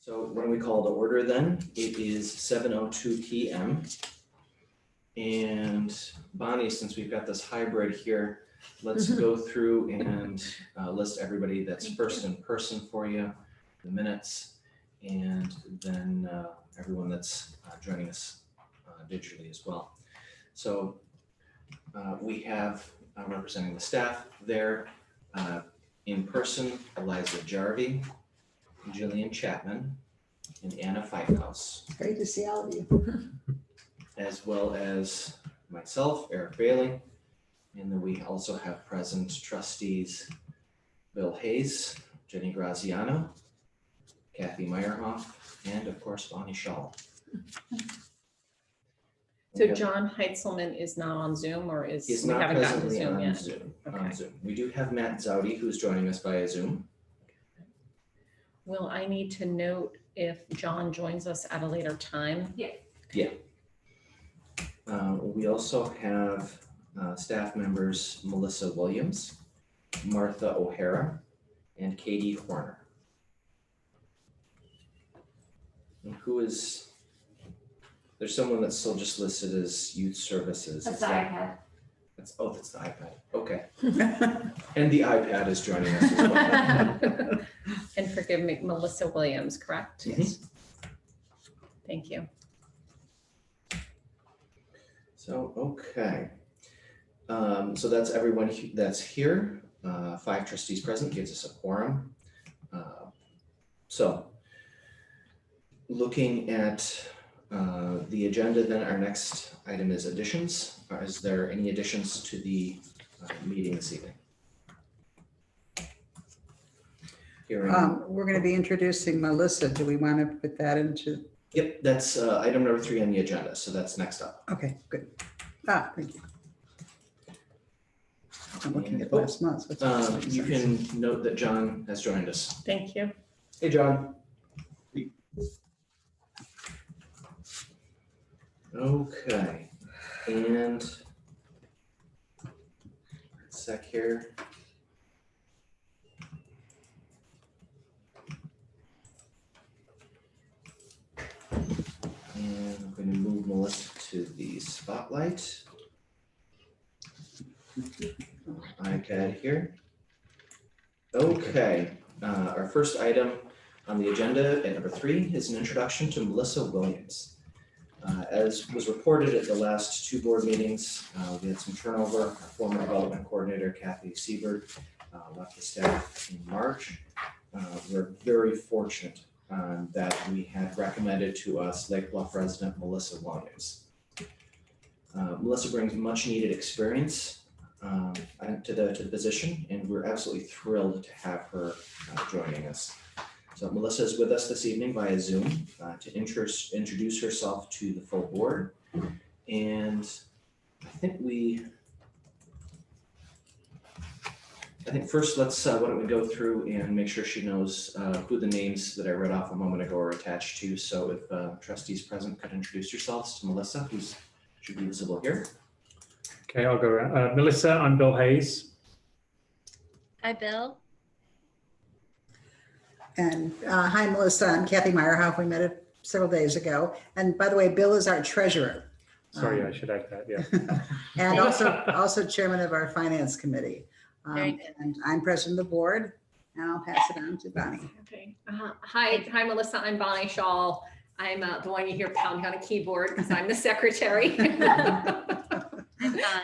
So when we call to order then, it is 7:02 p.m. And Bonnie, since we've got this hybrid here, let's go through and list everybody that's first in person for you, the minutes, and then everyone that's joining us digitally as well. So we have representing the staff there in person, Eliza Jarvi, Jillian Chapman, and Anna Fifhause. Great to see all of you. As well as myself, Eric Bailey, and then we also have present trustees Bill Hayes, Jenny Graziano, Kathleen Meierhoff, and of course Bonnie Shaul. So John Heintzelman is not on Zoom, or is He's we not haven't gotten to presently Zoom on yet? Zoom. Okay. On Zoom. We do have Matt Zaute, who's joining us via Zoom. Will I need to note if John joins us at a later time? Yeah. We also have staff members Melissa Williams, Martha O'Hara, and Katie Horner. And who is, there's someone that's still just listed as youth services. That's the iPad. That's the iPad. Okay. And the iPad is joining us as well. And forgive me, Melissa Williams, correct? Yes. Thank you. So, okay. So that's everyone that's here. 5 trustees present gives us a quorum. So looking at the agenda, then our next item is additions. Is there any additions to the meeting this evening? We're going to be introducing Melissa. Do we want to put that into? Yep, that's item number 3 on the agenda. So that's next up. Okay, good. Thank you. I'm looking at last month. You can note that John has joined us. Thank you. Hey, John. Okay, and sec here. And I'm going to move Melissa to the spotlight. iPad here. Okay, our first item on the agenda at number 3 is an introduction to Melissa Williams. As was reported at the last 2 board meetings, we had some turnover. Our former development coordinator, Kathy Siebert, left the staff in March. We're very fortunate that we had recommended to us Lake Bluff resident Melissa Williams. Melissa brings much needed experience to the position, and we're absolutely thrilled to have her joining us. So Melissa is with us this evening via Zoom to introduce herself to the full board. And I think first let's, why don't we go through and make sure she knows who the names that I read off a moment ago are attached to. So if trustees present could introduce yourselves to Melissa, who should be visible here. Okay, I'll go around. Melissa, I'm Bill Hayes. Hi, Bill. And hi, Melissa. I'm Kathleen Meierhoff. We met several days ago. And by the way, Bill is our treasurer. Sorry, I should add that, yeah. And also chairman of our finance committee. And I'm president of the board, and I'll pass it on to Bonnie. Okay. Hi, Melissa. I'm Bonnie Shaul. I'm the one you hear pounding on a keyboard because I'm the secretary.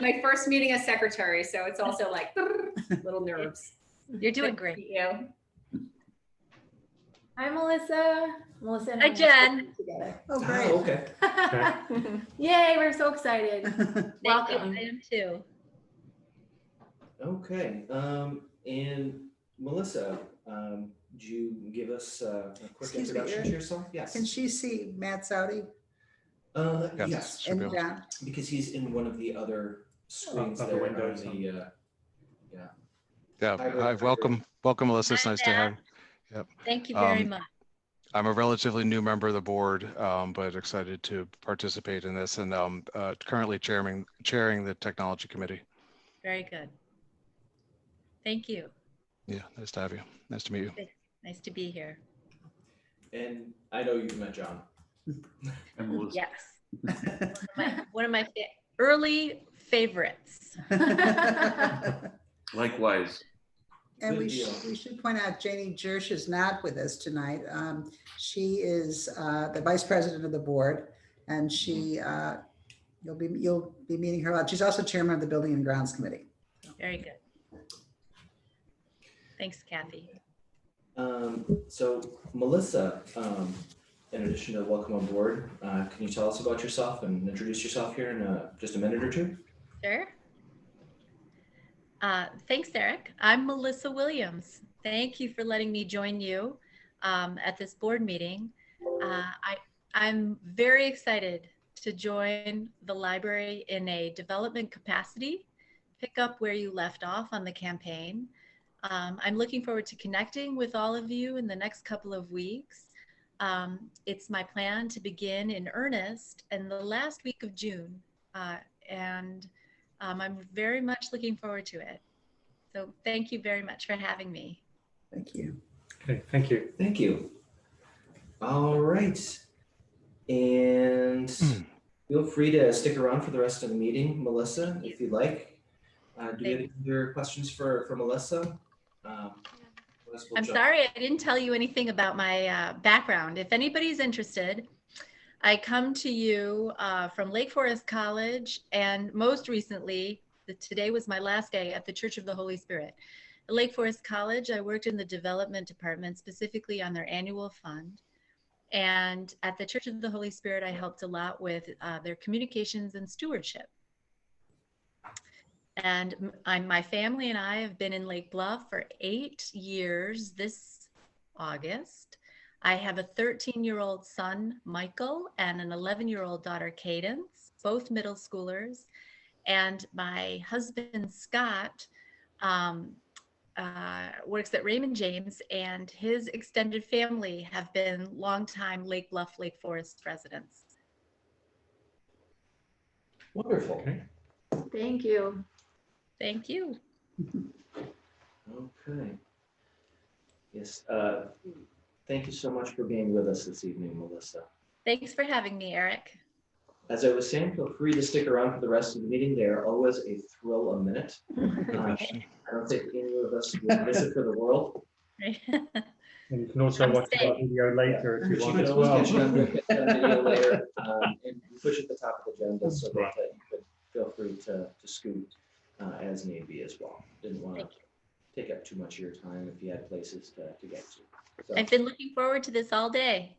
My first meeting as secretary, so it's also like little nerves. You're doing great. Thank you. Hi, Melissa. And Hi, I Jen. together. Oh, great. Okay. Yay, we're so excited. Welcome. I am too. Okay. And Melissa, would you give us a quick Excuse me, introduction to yourself? Yes. Can she see Matt Zaute Yes, should and be able John? because he's in one of the other screens Of the there windows. on the, Yeah, Hi, hi, welcome, Melissa. It's Hi, nice to have you. Yep. Thank you very much. I'm a relatively new member of the board, but excited to participate in this, and currently chairing the technology committee. Very good. Thank you. Yeah, nice to have you. Nice to meet you. Nice to be here. And I know you've met John. And Melissa. Yes. One of my early favorites. Likewise. And Good we deal. should point out Janie Jerch is not with us tonight. She is the vice president of the board, and she you'll be meeting her a lot. She's also chairman of the Building and Grounds Committee. Very good. Thanks, Kathy. So Melissa, in addition to welcome on board, can you tell us about yourself and introduce yourself here in just a minute or two? Sure. Thanks, Eric. I'm Melissa Williams. Thank you for letting me join you at this board meeting. I'm very excited to join the library in a development capacity, pick up where you left off on the campaign. I'm looking forward to connecting with all of you in the next couple of weeks. It's my plan to begin in earnest in the last week of June, and I'm very much looking forward to it. So thank you very much for having me. Thank you. Okay, thank you. Thank you. All right. And feel free to stick around for the rest of the meeting, Melissa, if you'd like. Do you have any other questions for Melissa? I'm sorry I didn't tell you anything about my background. If anybody's interested, I come to you from Lake Forest College, and most recently, today was my last day at the Church of the Holy Spirit. At Lake Forest College, I worked in the development department, specifically on their annual fund. And at the Church of the Holy Spirit, I helped a lot with their communications and stewardship. And my family and I have been in Lake Bluff for 8 years this August. I have a 13-year-old son, Michael, and an 11-year-old daughter, Cadence, both middle schoolers. And my husband, Scott, works at Raymond James, and his extended family have been longtime Lake Bluff, Lake Forest residents. Wonderful. Okay. Thank you. Thank you. Okay. Yes. Thank you so much for being with us this evening, Melissa. Thanks for having me, Eric. As I was saying, feel free to stick around for the rest of the meeting. They are always a thrill a minute. I don't think any of us would miss it for the world. And you can also I'm watch our staying. video later if You you want can as always well. catch it on video later, and we push at the top of the agenda so that you could feel free to scoot as need be as well. Didn't want to Thank take up too much of your time if you had places to get to. So, I've been looking forward to this all day.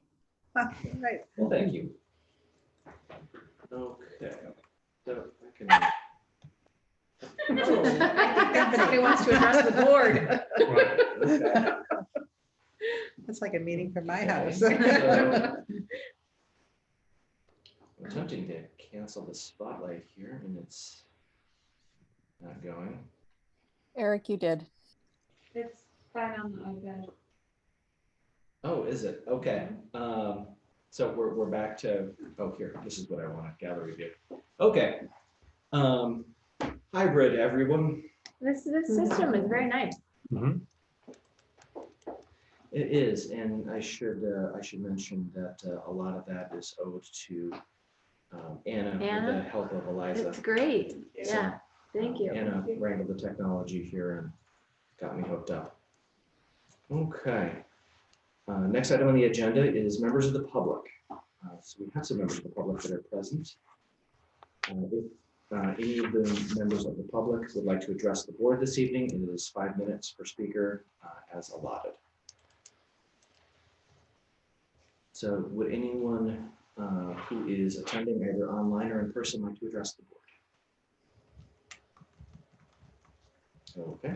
Right. well, thank you. Okay. So I can. Oh, I think somebody wants to address the board. Right. Okay. That's like a meeting from my Okay, house. so, I'm attempting to cancel the spotlight here, and it's not going. Eric, you did. It's fine on the iPad. Oh, is it? Okay. So we're back to, oh, here, this is what I want to gallery view. Okay. Hybrid, everyone. This system is very nice. Mhm. It is, and I should mention that a lot of that is owed to Anna with the Anna? help of Eliza. It's great. So, Yeah. Thank you. Anna wrangled the technology here and got me hooked up. Okay. Next item on the agenda is members of the public. So we have some members of the public that are present. If any of the members of the public would like to address the board this evening, it is 5 minutes per speaker as allotted. So would anyone who is attending either online or in person like to address the board? Okay.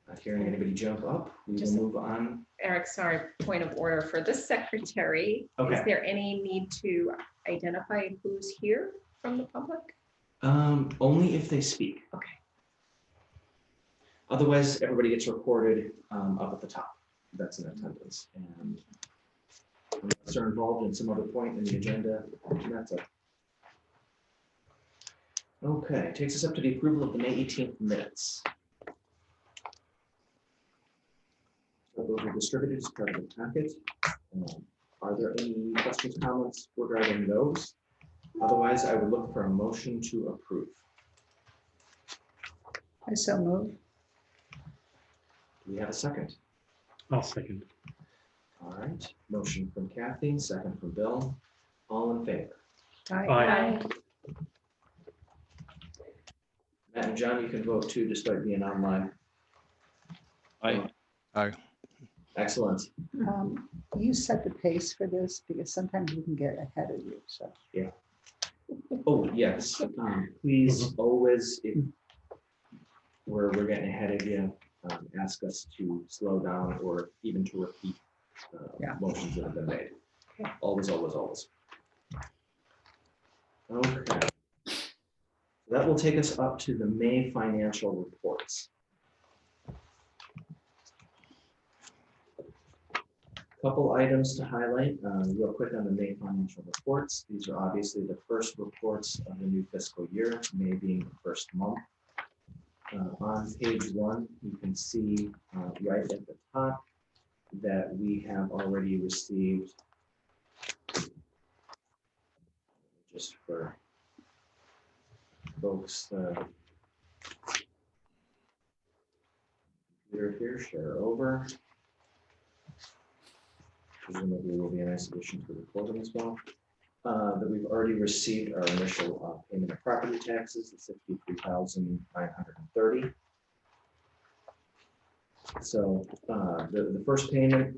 Not hearing anybody jump up, we will Just- move on. Eric, sorry, point of order for the secretary. Okay. Is there any need to identify who's here from the public? Only if they speak. Okay. Otherwise, everybody gets recorded up at the top. That's in attendance. And unless they're involved in some other point in the agenda, that's it. Okay, takes us up to the approval of the May 18th minutes. Those are distributed as part of the packet. Are there any questions, comments regarding those? Otherwise, I would look for a motion to approve. I so move. Do we have a second? I'll second. All right, motion from Kathy, second from Bill. All in favor? Aye. Aye. Matt and John, you can vote too, despite being online. Aye. Aye. Um, Excellent. You set the pace for this because sometimes we can get ahead of you, so. Oh, yes. Please always, if we're getting ahead of you, ask us to slow down or even to repeat Yeah. motions that have been made. Okay. Always, always, always. Okay. That will take us up to the May financial reports. Couple items to highlight real quick on the May financial reports. These are obviously the first reports of the new fiscal year, May being the first month. On page 1, you can see right at the top that we have already received, just for folks, here, share over. Presumably will be a nice addition to the recording as well. That we've already received our initial payment of property taxes, the $63,930. So the first payment,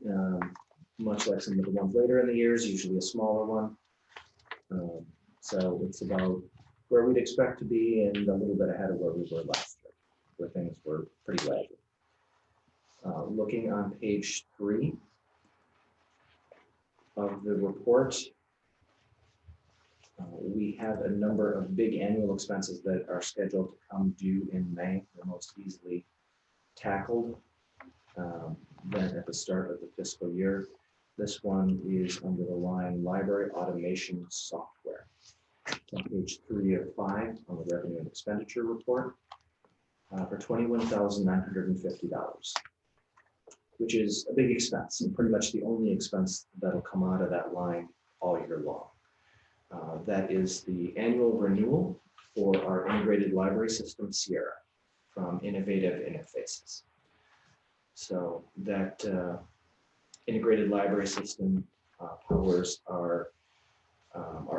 much like some of the ones later in the year, is usually a smaller one. So it's about where we'd expect to be and a little bit ahead of where we were last year, where things were pretty laggy. Looking on page 3 of the report, we have a number of big annual expenses that are scheduled to come due in May. They're most easily tackled then at the start of the fiscal year. This one is under the line library automation software. It's on page 3 of 5 on the revenue and expenditure report for $21,950, which is a big expense and pretty much the only expense that'll come out of that line all year long. That is the annual renewal for our integrated library system, Sierra, from Innovative Interfaces. So that integrated library system powers our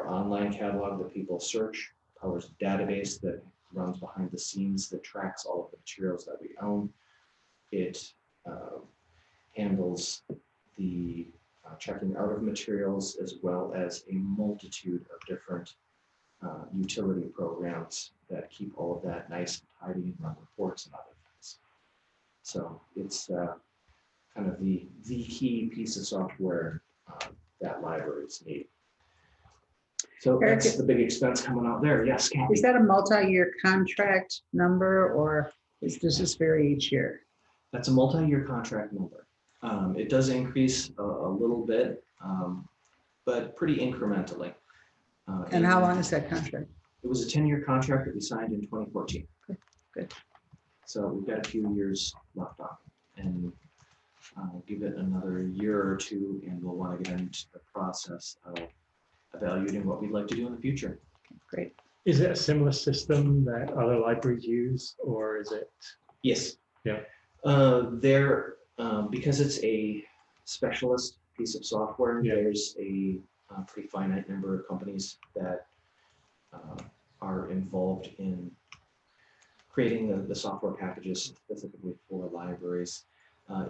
online catalog that people search, powers a database that runs behind the scenes that tracks all of the materials that we own. It handles the checking out of materials as well as a multitude of different utility programs that keep all of that nice and tidy and run reports and other things. So it's kind of the key piece of software that libraries need. So Eric, that's the big expense coming out there. Yes, Kathy. Is that a multi-year contract number or does this vary each year? That's a multi-year contract number. It does increase a little bit, but pretty incrementally. And how long is that contract? It was a 10-year contract that we signed in 2014. Good. So we've got a few years left on it, and give it another year or two, and we'll want to get into the process of evaluating what we'd like to do in the future. Great. Is it a similar system that other libraries use, or is it? Yes. Yeah. Because it's a specialist piece of software, Yeah. there's a pretty finite number of companies that are involved in creating the software packages specifically for libraries.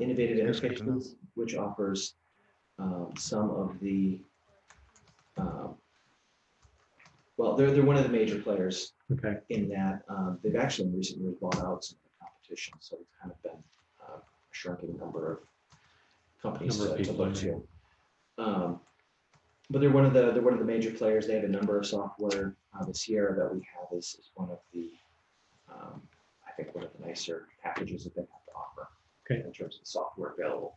Innovative That's good to know. Interfaces, which offers some of the, well, they're one of the major players Okay. in that. They've actually in recent years bought out some of the competition, so it's kind of been a shrinking number of companies Number of to people, look yeah. to. But they're one of the major players. They have a number of software. The Sierra that we have is one of the, I think one of the nicer packages that they have to offer. Okay. In terms of software available.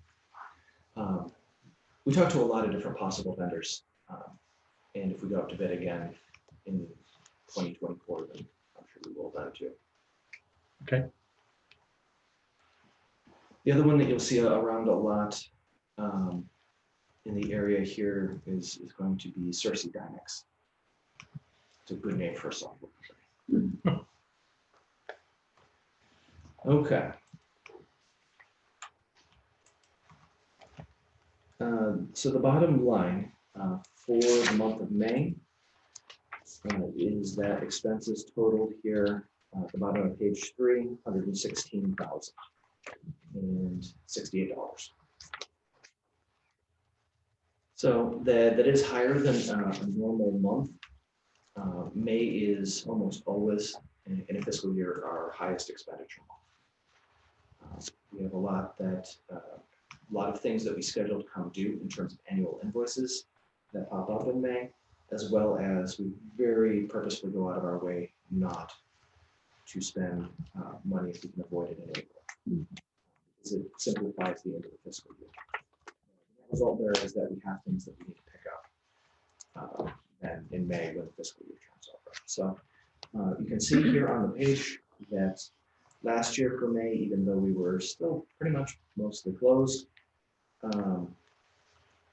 We talked to a lot of different possible vendors, and if we go up to bid again in 2024, then I'm sure we will then too. Okay. The other one that you'll see around a lot in the area here is going to be Cersei Dynex. It's a good name for a software company. Okay. So the bottom line for the month of May is that expenses totaled here at the bottom of page 3, $116,068. So that is higher than a normal month. May is almost always in a fiscal year our highest expenditure month. We have a lot of things that we scheduled come due in terms of annual invoices that pop up in May, as well as we very purposefully go out of our way not to spend money if we can avoid it in April. Because it simplifies the end of the fiscal year. The result there is that we have things that we need to pick up and in May when the fiscal year turns over. So you can see here on the page that last year for May, even though we were still pretty much mostly closed,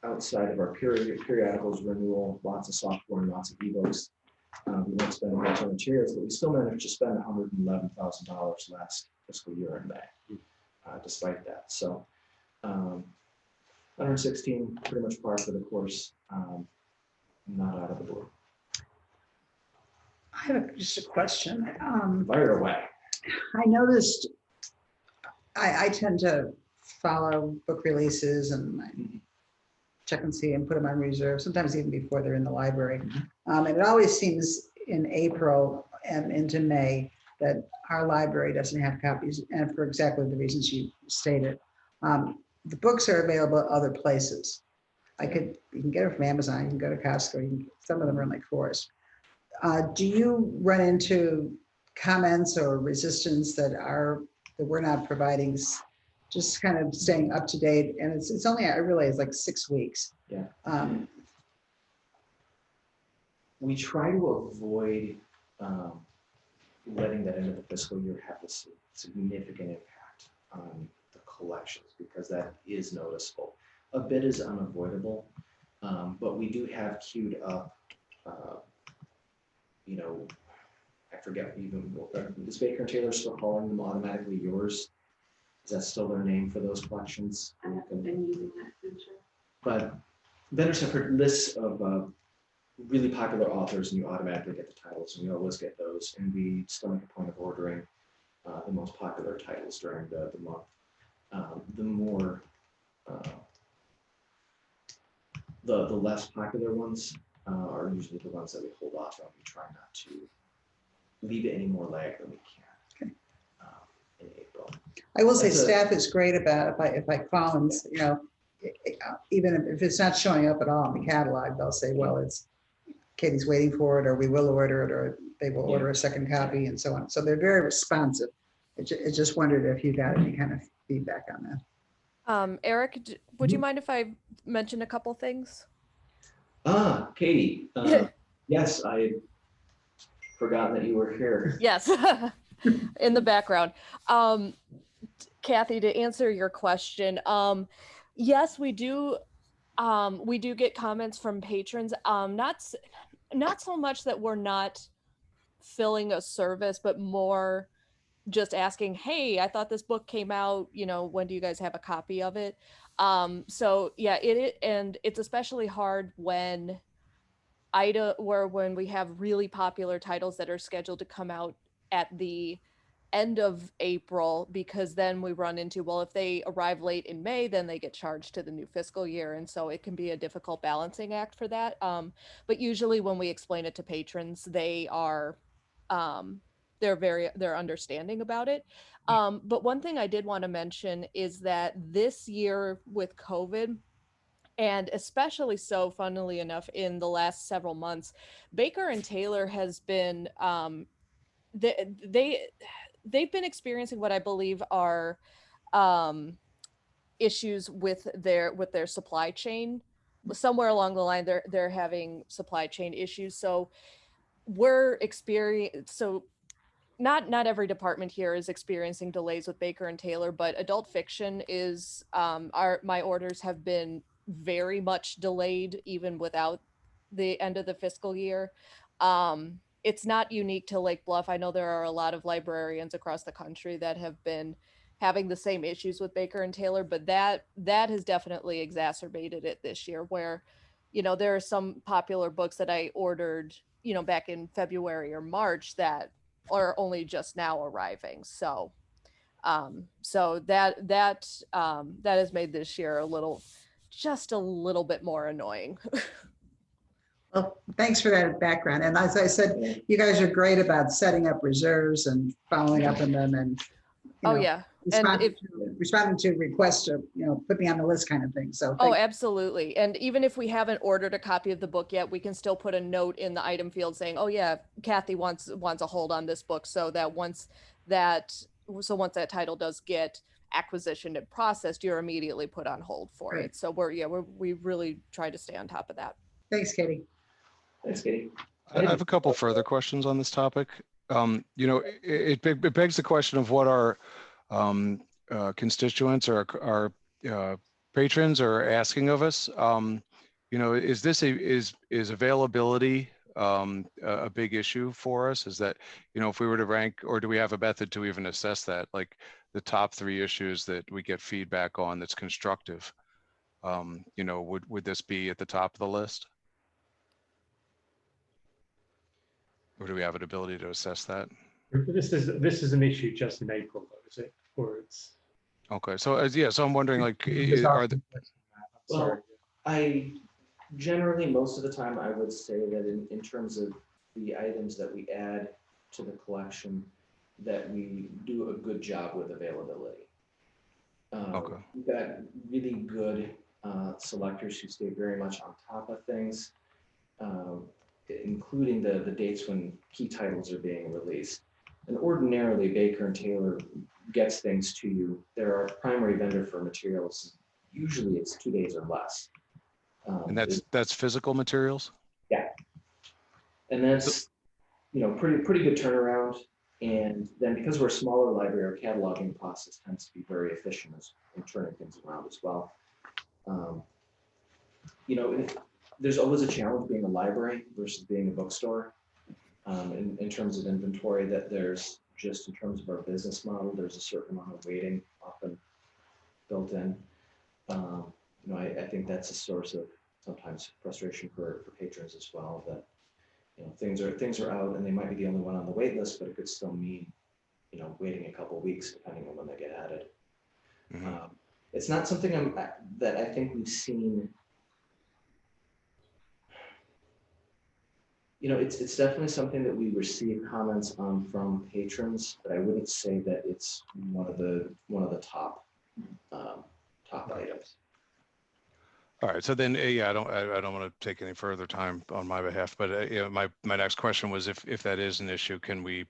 outside of our periodicals renewal, lots of software and lots of ebooks, we won't spend much on materials, but we still managed to spend $111,000 last fiscal year in May, despite that. So 116, pretty much par for the course, not out of the blue. I have just a question. Fire away. I noticed I tend to follow book releases and I check and see and put them on reserve, sometimes even before they're in the library. And it always seems in April and into May that our library doesn't have copies, and for exactly the reasons you stated. The books are available at other places. You can get it from Amazon, you can go to Costco, some of them are in like Forest. Do you run into comments or resistance that we're not providing, just kind of staying up to date? And it's only, I realize, like 6 weeks. Yeah. We try to avoid letting that end of the fiscal year have a significant impact on the collections, because that is noticeable. A bit is unavoidable, but we do have queued up, I forget even, is Baker and Taylor still calling them automatically yours? Is that still their name for those collections? I haven't been using that feature. But vendors have heard lists of really popular authors, and you automatically get the titles, and we always get those, and we still make a point of ordering the most popular titles during the month. The more the less popular ones are usually the ones that we hold off on. We try not to leave it any more lag than we can in April. I will say staff is great about if I call and, even if it's not showing up at all in the catalog, they'll say, well, it's Katie's waiting for it, or we will order it, or they will order a second copy, and so on. So they're very responsive. I just wondered if you got any kind of feedback on that. Eric, would you mind if I mention a couple things? Katie, yes, I had forgotten that you were here. Yes, in the background. Kathy, to answer your question, yes, we do get comments from patrons. Not so much that we're not filling a service, but more just asking, hey, I thought this book came out, when do you guys have a copy of it? So yeah, and it's especially hard when we have really popular titles that are scheduled to come out at the end of April, because then we run into, well, if they arrive late in May, then they get charged to the new fiscal year. And so it can be a difficult balancing act for that. But usually when we explain it to patrons, they are, they're understanding about it. But one thing I did want to mention is that this year with COVID, and especially so, funnily enough, in the last several months, Baker and Taylor has been, they've been experiencing what I believe are issues with their supply chain. Somewhere along the line, they're having supply chain issues. So not every department here is experiencing delays with Baker and Taylor, but adult fiction is my orders have been very much delayed even without the end of the fiscal year. It's not unique to Lake Bluff. I know there are a lot of librarians across the country that have been having the same issues with Baker and Taylor, but that has definitely exacerbated it this year, where, you know, there are some popular books that I ordered, you know, back in February or March that are only just now arriving. So that has made this year just a little bit more annoying. Well, thanks for that background. And as I said, you guys are great about setting up reserves and following up on them and, you know, Yeah. And responding to requests to, you know, put me on the list kind of thing. So absolutely. And even if we haven't ordered a copy of the book yet, we can still put a note in the item field saying, oh yeah, Kathy wants a hold on this book, so that once that title does get acquisitioned and processed, you're immediately put on hold for it. So we really try to stay on top of that. Thanks, Katie. Thanks, Katie. I have a couple further questions on this topic. You know, it begs the question of what our constituents or our patrons are asking of us. You know, is availability a big issue for us? Is that, you know, if we were to rank, or do we have a method to even assess that, like the top 3 issues that we get feedback on that's constructive? You know, would this be at the top of the list? Or do we have an ability to assess that? This is an issue just in April, though, is it? Or it's Okay, so so I'm wondering, like, Well, I generally, most of the time, I would say that in terms of the items that we add to the collection, that we do a good job with availability. Okay. We've got really good selectors who stay very much on top of things, including the dates when key titles are being released. And ordinarily, Baker and Taylor gets things to you. They're our primary vendor for materials. Usually it's 2 days or less. And that's physical materials? Yeah. And that's, you know, pretty good turnaround. And then because we're a smaller library, our cataloging process tends to be very efficient in turning things around as well. You know, there's always a challenge being a library versus being a bookstore. In terms of inventory, that there's just in terms of our business model, there's a certain amount of waiting often built in. You know, I think that's a source of sometimes frustration for patrons as well, that, you know, things are out and they might be the only one on the wait list, but it could still mean, you know, waiting a couple of weeks depending on when they get added. Mm-hmm. It's not something that I think we've seen. You know, it's definitely something that we receive comments on from patrons, but I wouldn't say that it's one of the top items. All right, so then, yeah, I don't want to take any further time on my behalf, but you know, my next question was, if that is an issue, can we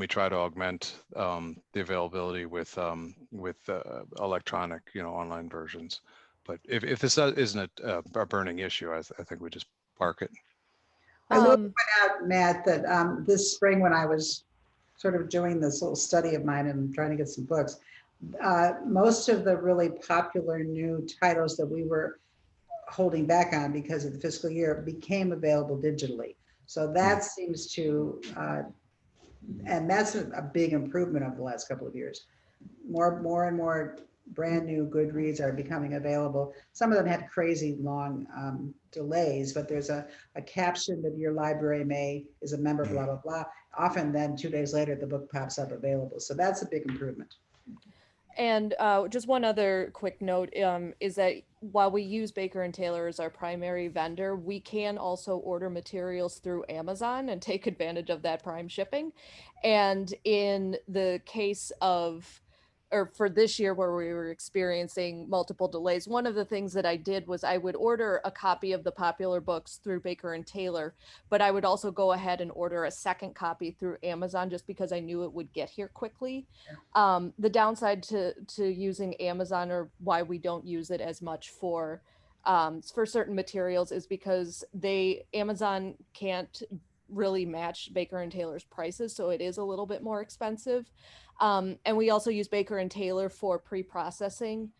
try to augment the availability with electronic, you know, online versions? But if this isn't a burning issue, I think we just park it. I will point out, Matt, that this spring when I was sort of doing this little study of mine and trying to get some books, most of the really popular new titles that we were holding back on because of the fiscal year became available digitally. So that seems to, and that's a big improvement over the last couple of years. More and more brand new good reads are becoming available. Some of them had crazy long delays, but there's a caption that your library is a member, blah, blah, blah. Often then 2 days later, the book pops up available. So that's a big improvement. And just one other quick note is that while we use Baker and Taylor as our primary vendor, we can also order materials through Amazon and take advantage of that prime shipping. And in the case of, or for this year where we were experiencing multiple delays, one of the things that I did was I would order a copy of the popular books through Baker and Taylor, but I would also go ahead and order a second copy through Amazon just because I knew it would get here quickly. The downside to using Amazon, or why we don't use it as much for certain materials, is because Amazon can't really match Baker and Taylor's prices, so it is a little bit more expensive. And we also use Baker and Taylor for pre-processing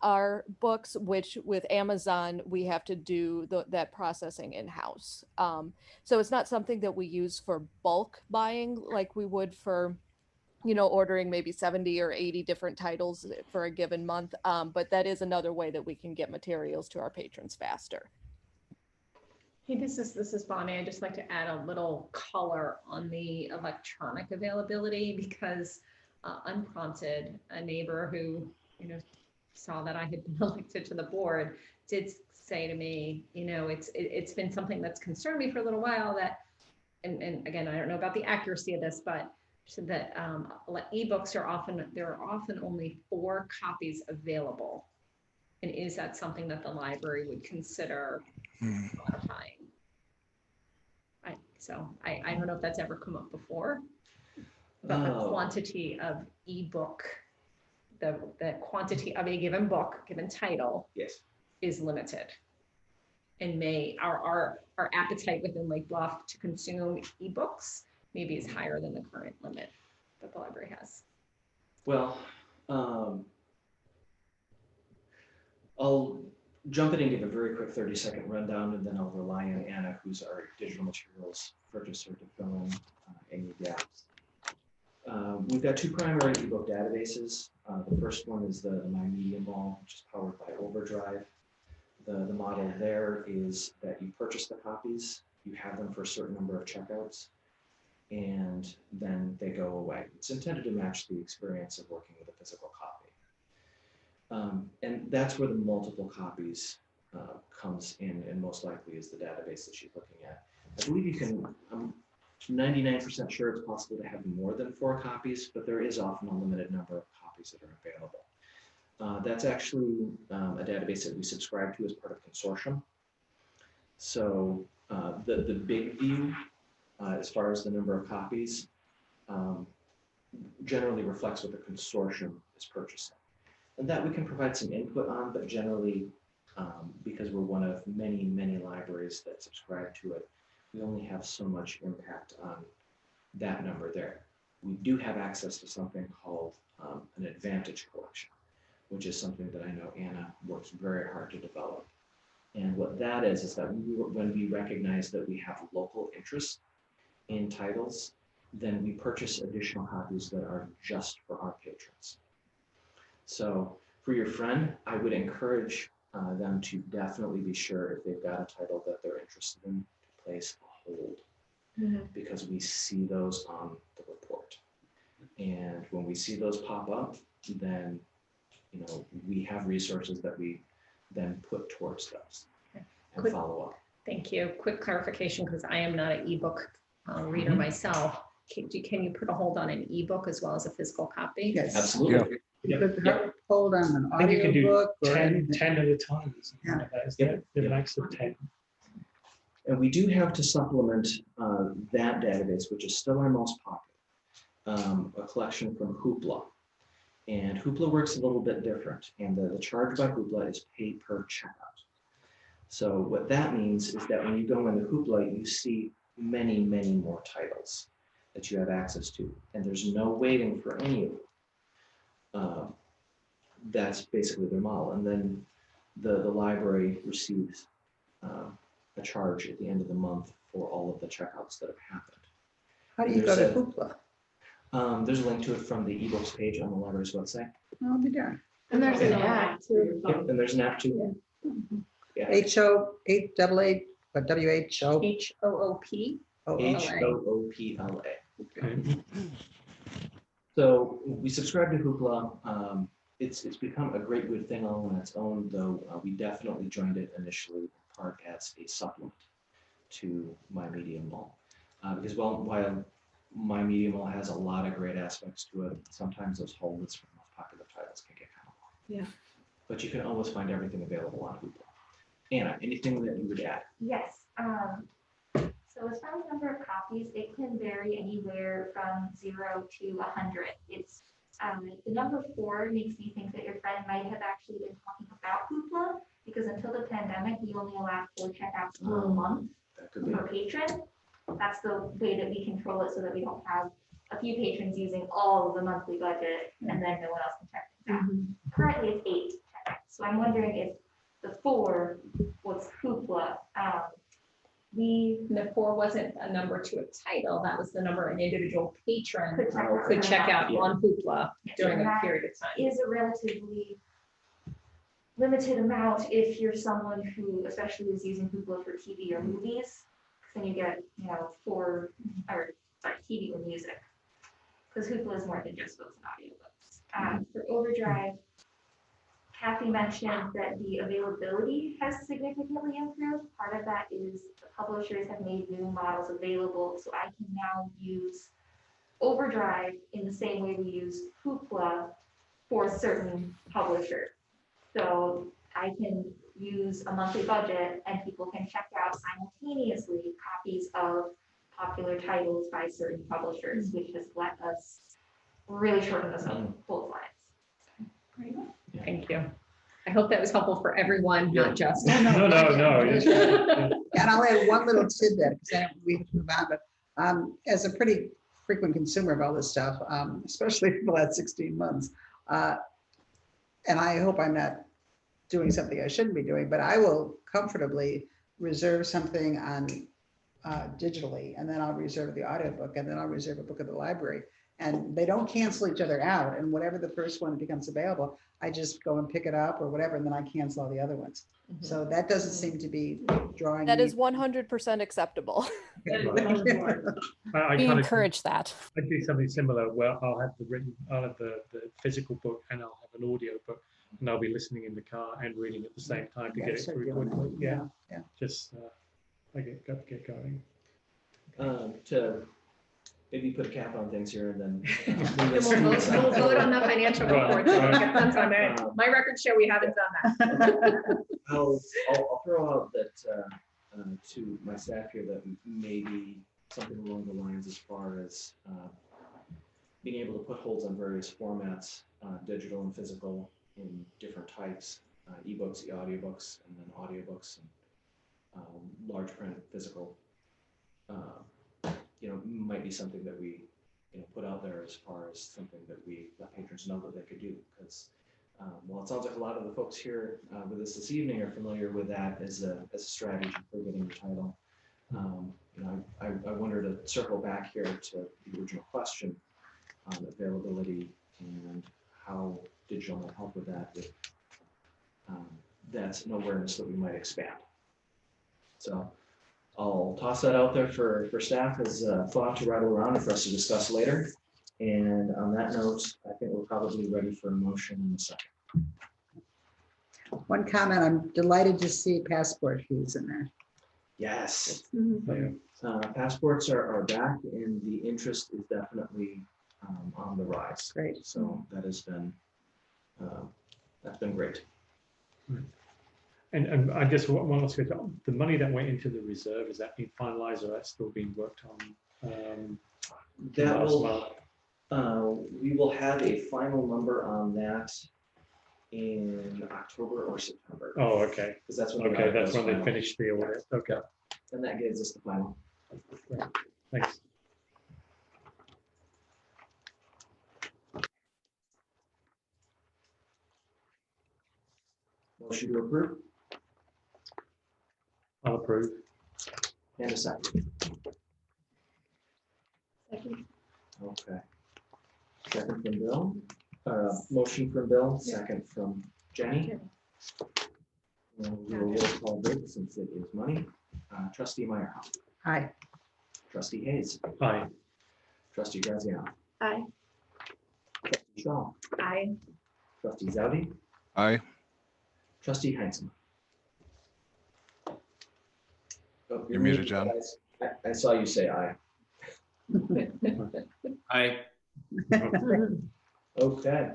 our books, which with Amazon we have to do that processing in-house. So it's not something that we use for bulk buying like we would for, you know, ordering maybe 70 or 80 different titles for a given month. But that is another way that we can get materials to our patrons faster. Hey, this is Bonnie. I'd just like to add a little color on the electronic availability because unprompted, a neighbor who, you know, saw that I had been elected to the board did say to me, you know, it's been something that's concerned me for a little while that, and again, I don't know about the accuracy of this, but so that ebooks there are often only 4 copies available. And is that something that the library would consider modifying? I don't know if that's ever come up before, but the quantity of ebook, the quantity of a given book, given title, Yes. is limited. And our appetite within Lake Bluff to consume ebooks maybe is higher than the current limit that the library has. Well, I'll jump in and give a very quick 30-second rundown, and then I'll rely on Anna, who's our digital materials purchaser, to fill in any gaps. We've got 2 primary ebook databases. The first one is the My Media Mall, which is powered by Overdrive. The model there is that you purchase the copies, you have them for a certain number of checkouts, and then they go away. It's intended to match the experience of working with a physical copy. And that's where the multiple copies comes in, and most likely is the database that she's looking at. I believe you can, I'm 99% sure it's possible to have more than 4 copies, but there is often a limited number of copies that are available. That's actually a database that we subscribe to as part of consortium. So the big view, as far as the number of copies, generally reflects what the consortium is purchasing. And that we can provide some input on, but generally, because we're one of many, many libraries that subscribe to it, we only have so much impact on that number there. We do have access to something called an Advantage collection, which is something that I know Anna works very hard to develop. And what that is that when we recognize that we have local interest in titles, then we purchase additional copies that are just for our patrons. So for your friend, I would encourage them to definitely be sure if they've got a title that they're interested in to place a hold, because we see those on the report. And when we see those pop up, then we have resources that we then put towards those and follow up. Thank you. Quick clarification, because I am not an ebook reader myself. Can you put a hold on an ebook as well as a physical copy? Yes. Absolutely. You could hold on an I think you can do audiobook or 10 at a time. Yeah. That is the max of 10. And we do have to supplement that database, which is still our most popular, a collection from Hoopla. And Hoopla works a little bit different. And the charge by Hoopla is paid per checkout. So what that means is that when you go into Hoopla, you see many, many more titles that you have access to. And there's no waiting for any of them. That's basically their model. And then the library receives a charge at the end of the month for all of the checkouts that have happened. How do you go to Hoopla? There's a link to it from the ebooks page on the library's website. I'll be darned. And there's an app too. Yep, and there's an app too. Yeah. H-O-8-double-A, but W-H-O. H-O-O-P. Hoopla. So we subscribe to Hoopla. It's become a great good thing all on its own, though we definitely joined it initially in part as a supplement to My Media Mall. Because while My Media Mall has a lot of great aspects to it, sometimes those whole lists for the most popular titles can get kind of long. Yeah. But you can always find everything available on Hoopla. Anna, anything that you would add? Yes. So as far as number of copies, it can vary anywhere from 0 to 100. It's the number 4 makes me think that your friend might have actually been talking about Hoopla, because until the pandemic, we only allowed 4 checkouts per month per patron. that's the way that we control it so that we don't have a few patrons using all of the monthly budget and then no one else can check things out. Currently it's 8 checkouts. So I'm wondering if the 4 was Hoopla. The 4 wasn't a number to a title, that was the number an individual patron Could check out. could check out on Hoopla during a period of time. Is a relatively limited amount if you're someone who especially is using Hoopla for TV or movies. Then you get, 4 or TV or music. Because Hoopla is more than just books and audiobooks. For Overdrive, Kathy mentioned that the availability has significantly improved. Part of that is the publishers have made new models available, so I can now use Overdrive in the same way we use Hoopla for certain publishers. So I can use a monthly budget and people can check out simultaneously copies of popular titles by certain publishers, which has let us really shorten those both lines. Great. Thank you. I hope that was helpful for everyone, not just. No. And I'll add one little tidbit, because we have to move on, but as a pretty frequent consumer of all this stuff, especially for the last 16 months, and I hope I'm not doing something I shouldn't be doing, but I will comfortably reserve something on digitally, and then I'll reserve the audiobook, and then I'll reserve a book at the library. And they don't cancel each other out. And whatever the first one becomes available, I just go and pick it up or whatever, and then I cancel all the other ones. So that doesn't seem to be drawing. That is 100% acceptable. I We kind encourage that. I do something similar where I'll have the physical book and I'll have an audio book, and I'll be listening in the car and reading at the same time to get it through quickly. Yeah. Just I get going. To maybe put a cap on things here and then. We'll vote on the financial report. So we'll get them on there. My records show we haven't done that. I'll throw out that to my staff here that maybe something along the lines as far as being able to put holds on various formats, digital and physical, in different types, ebooks, audiobooks, and then audiobooks, and large print, physical. Might be something that we put out there as far as something that we let patrons know that they could do, because while it sounds like a lot of the folks here with us this evening are familiar with that as a strategy for getting the title. I wanted to circle back here to the original question on availability and how digital might help with that. That's an awareness that we might expand. So I'll toss that out there for staff as a thought to rattle around and for us to discuss later. And on that note, I think we're probably ready for a motion in a second. One comment, I'm delighted to see passport fees in there. Yes. Mm-hmm. Passports are back, and the interest is definitely on the rise. Great. So that has been that's been great. And I guess one last question, the money that went into the reserve, is that being finalized or that's still being worked on? That will, we will have a final number on that in October or September. Oh, okay. Because that's when Okay, that's when they finish the audit. Okay. And that gives us the final. Great. Thanks. Motion to approve. I'll approve. And a second. Second. Okay. Second from Bill. Motion from Bill, second from Jenny. We'll do a roll call vote since it is money. Trustee Meierhoff. Aye. Trustee Hayes. Aye. Trustee Graziano. Aye. Trustee Shaul. Aye. Trustee Zaute. Aye. Trustee Heintzelman. Oh, You're muted, John. I saw you say aye. Aye. Okay.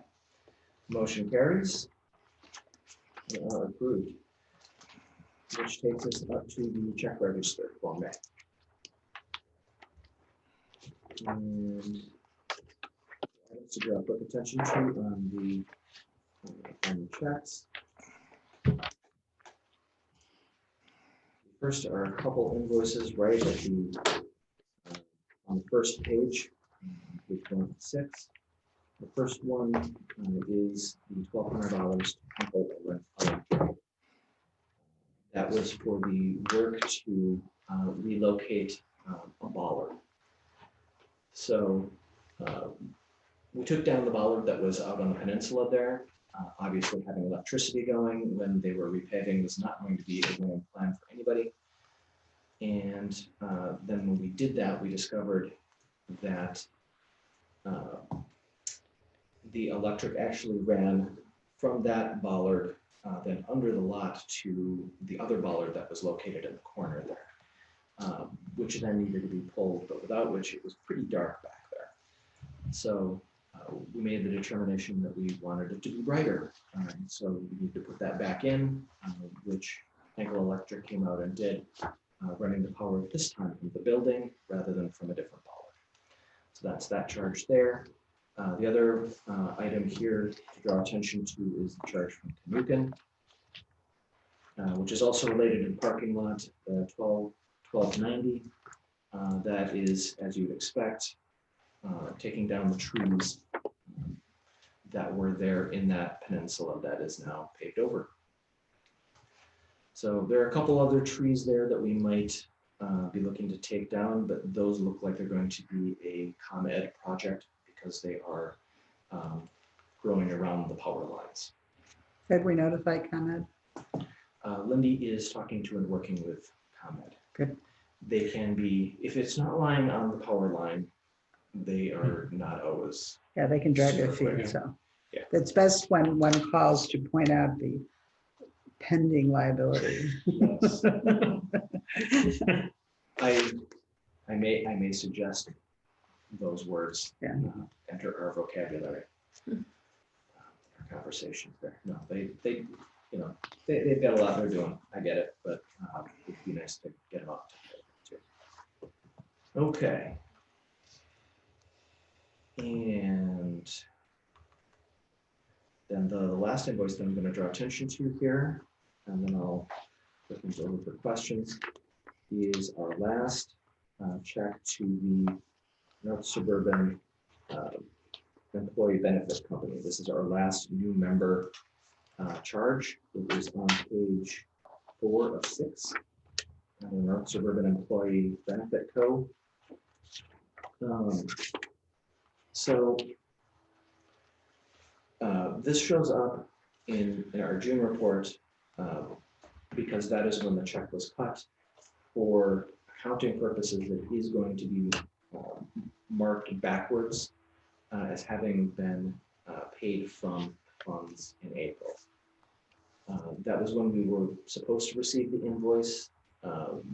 Motion carries. They are approved. Which takes us up to the check register form A. And items to draw quick attention to on the checks. First are a couple invoices right at the on the first page, page 106. The first one is the $1,200 to that was for the work to relocate a bollard. So we took down the bollard that was out on the peninsula there. Obviously, having electricity going when they were repaving was not going to be a winning plan for anybody. And then when we did that, we discovered that the electric actually ran from that bollard then under the lot to the other bollard that was located in the corner there, which then needed to be pulled, but without which it was pretty dark back there. So we made the determination that we wanted it to be brighter. So we need to put that back in, which Henkel Electric came out and did, running the power this time from the building rather than from a different bollard. So that's that charge there. The other item here to draw attention to is the charge from Canukin, which is also related to the parking lot, 1290. That is, as you'd expect, taking down the trees that were there in that peninsula that is now paved over. So there are a couple other trees there that we might be looking to take down, but those look like they're going to be a ComEd project because they are growing around the power lines. Have we notified ComEd? Lindy is talking to and working with ComEd. Good. They can be, if it's not lying on the power line, they are not always. Yeah, they can drag their Super quick. feet, so. Yeah. It's best when one calls to point out the pending liability. Yes. I may suggest those words enter our vocabulary. Our conversations there. No, they've got a lot they're doing. I get it, but it'd be nice to get them out too. Okay. And then the last invoice that I'm going to draw attention to here, and then I'll put these over for questions, is our last check to the North Suburban Employee Benefit Company. This is our last new member charge. It is on page 4 of 6. The North Suburban Employee Benefit Co. So this shows up in our June report because that is when the check was cut. For accounting purposes, it is going to be marked backwards as having been paid from funds in April. That was when we were supposed to receive the invoice.